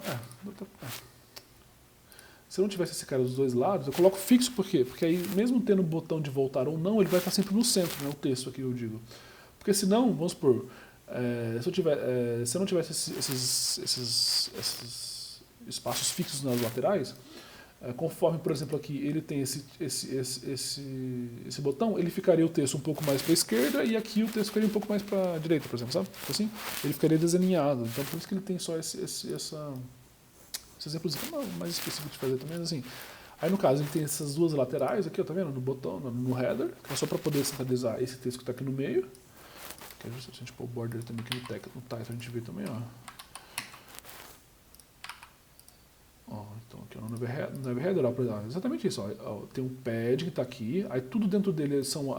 [SPEAKER 1] se eu não tivesse esse cara dos dois lados, eu coloco fixo, por quê? Porque aí, mesmo tendo o botão de voltar ou não, ele vai estar sempre no centro, né? O texto aqui eu digo. Porque senão, vamos supor, se eu não tivesse esses espaços fixos nas laterais, conforme, por exemplo, aqui ele tem esse botão, ele ficaria o texto um pouco mais para a esquerda e aqui o texto ficaria um pouco mais para a direita, por exemplo, sabe? Assim, ele ficaria desalinhado. Então, por isso que ele tem só esse exemplo mais específico de fazer também, assim. Aí, no caso, ele tem essas duas laterais aqui, ó, tá vendo? No botão, no header, que é só para poder centralizar esse texto que está aqui no meio. Que é se a gente pôr o border também aqui no title, a gente vê também, ó. Então aqui no Neverheader, ó, exatamente isso, ó, tem um pad que está aqui, aí tudo dentro dele são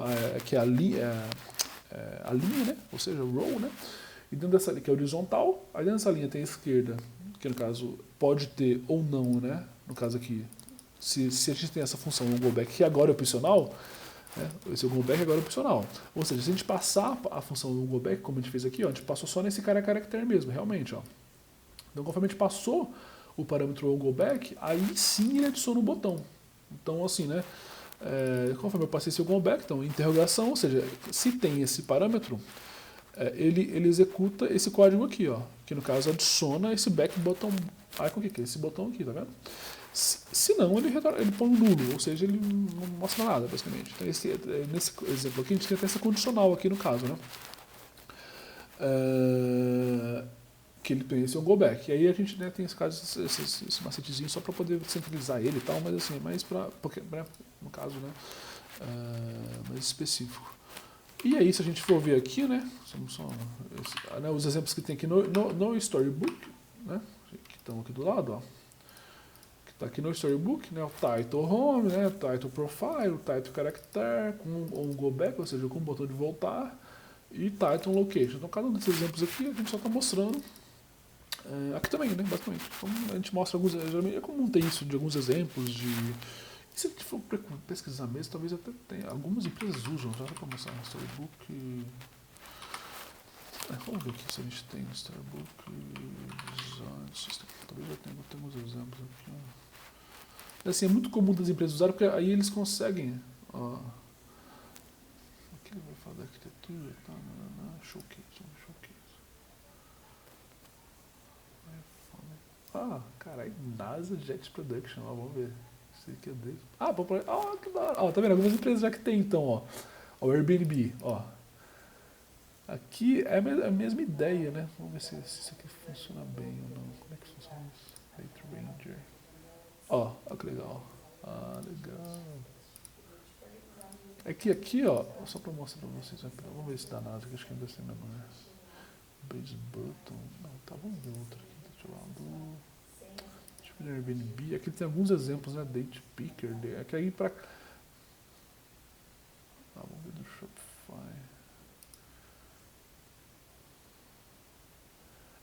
[SPEAKER 1] que é a linha, né? Ou seja, o row, né? E dentro dessa linha que é horizontal, aí dentro dessa linha tem a esquerda, que no caso pode ter ou não, né? No caso aqui, se a gente tem essa função no goback que agora é opcional, né? Esse goback agora é opcional. Ou seja, se a gente passar a função do goback, como a gente fez aqui, ó, a gente passou só nesse cara caractere mesmo, realmente, ó. Então conforme a gente passou o parâmetro goback, aí sim ele adiciona o botão. Então, assim, né? Conforme eu passei esse goback, então, interrogação, ou seja, se tem esse parâmetro, ele executa esse código aqui, ó, que no caso adiciona esse back button icon aqui, que é esse botão aqui, tá vendo? Se não, ele põe um nulo, ou seja, ele não mostra nada, basicamente. Então, nesse exemplo aqui, a gente tem até essa condicional aqui no caso, né? Que ele tem esse goback. E aí a gente, né, tem esse caso, esse macetezinho só para poder centralizar ele e tal, mas assim, mais porque, né, no caso, né, mais específico. E aí, se a gente for ver aqui, né, os exemplos que tem aqui no Storybook, né, que estão aqui do lado, ó, que está aqui no Storybook, né, o Title Home, né, o Title Profile, o Title Character, com um goback, ou seja, com o botão de voltar, e Title Location. Então, cada um desses exemplos aqui, a gente só está mostrando. Aqui também, né, basicamente. Então, a gente mostra alguns, geralmente é comum ter isso de alguns exemplos de... E se a gente for pesquisar mesmo, talvez até tenha, algumas empresas usam, já para mostrar no Storybook... vamos ver aqui se a gente tem no Storybook Design System. Talvez já tenha alguns exemplos aqui. Assim, é muito comum das empresas usarem, porque aí eles conseguem... Ó, aqui ele vai falar da arquitetura, tá? Showcase. Caralho, NASA Jet Production, ó, vamos ver. Isso aqui é dele. Que da hora. Ó, tá vendo? Algumas empresas já que tem, então, ó. O Airbnb, ó. Aqui é a mesma ideia, né? Vamos ver se isso aqui funciona bem ou não. Como é que funciona isso? Date Ranger. Ó que legal. Legal. Aqui, ó, só pra mostrar pra vocês. Vamos ver se dá nada, que acho que ainda assim mesmo, né? Base Button. Não, tá, vamos ver outro aqui. Deixa eu ver. Airbnb, aqui tem alguns exemplos, né? Date Picker, aqui aí para... vamos ver do Shopify.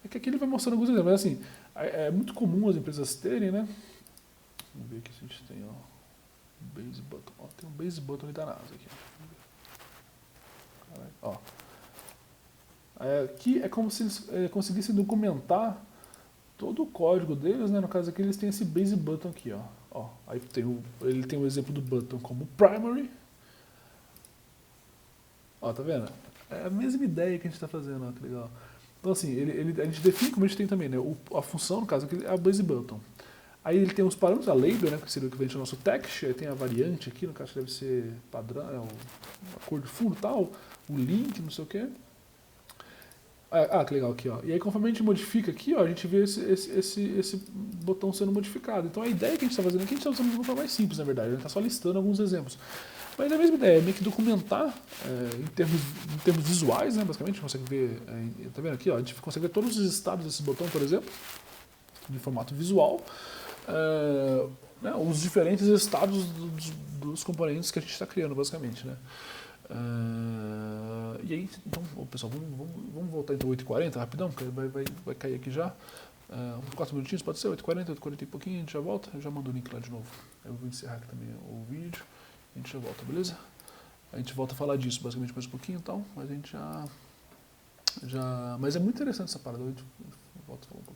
[SPEAKER 1] É que aqui ele vai mostrando alguns exemplos, mas assim, é muito comum as empresas terem, né? Vamos ver aqui se a gente tem, ó. Base Button. Ó, tem um Base Button ali da NASA aqui. Caralho, ó. Aqui é como se eles conseguissem documentar todo o código deles, né? No caso aqui eles têm esse base button aqui, ó. Aí ele tem o exemplo do button como primary. Ó, tá vendo? É a mesma ideia que a gente está fazendo, ó, que legal. Então assim, a gente define como a gente tem também, né? A função, no caso aqui, é a base button. Aí ele tem os parâmetros, a label, né? Que seria o equivalente ao nosso text, aí tem a variante aqui, no caso deve ser padrão, a cor de fundo e tal, o link, não sei o quê. que legal aqui, ó. E aí conforme a gente modifica aqui, ó, a gente vê esse botão sendo modificado. Então a ideia que a gente está fazendo aqui, a gente está usando de uma forma mais simples, na verdade. A gente está só listando alguns exemplos. Mas é a mesma ideia, é meio que documentar em termos visuais, né? Basicamente, a gente consegue ver, tá vendo aqui, ó, a gente consegue ver todos os estados desse botão, por exemplo, de formato visual, né, os diferentes estados dos componentes que a gente está criando, basicamente, né? E aí, então, pessoal, vamos voltar então 8h40, rapidão, porque vai cair aqui já. Uns 4 minutinhos, pode ser? 8h40, 8h40 e pouquinho, a gente já volta. Eu já mando o link lá de novo. Eu vou encerrar aqui também o vídeo. A gente já volta, beleza? A gente volta a falar disso basicamente mais um pouquinho, então, mas a gente mas é muito interessante essa parada. A gente volta a falar um pouquinho.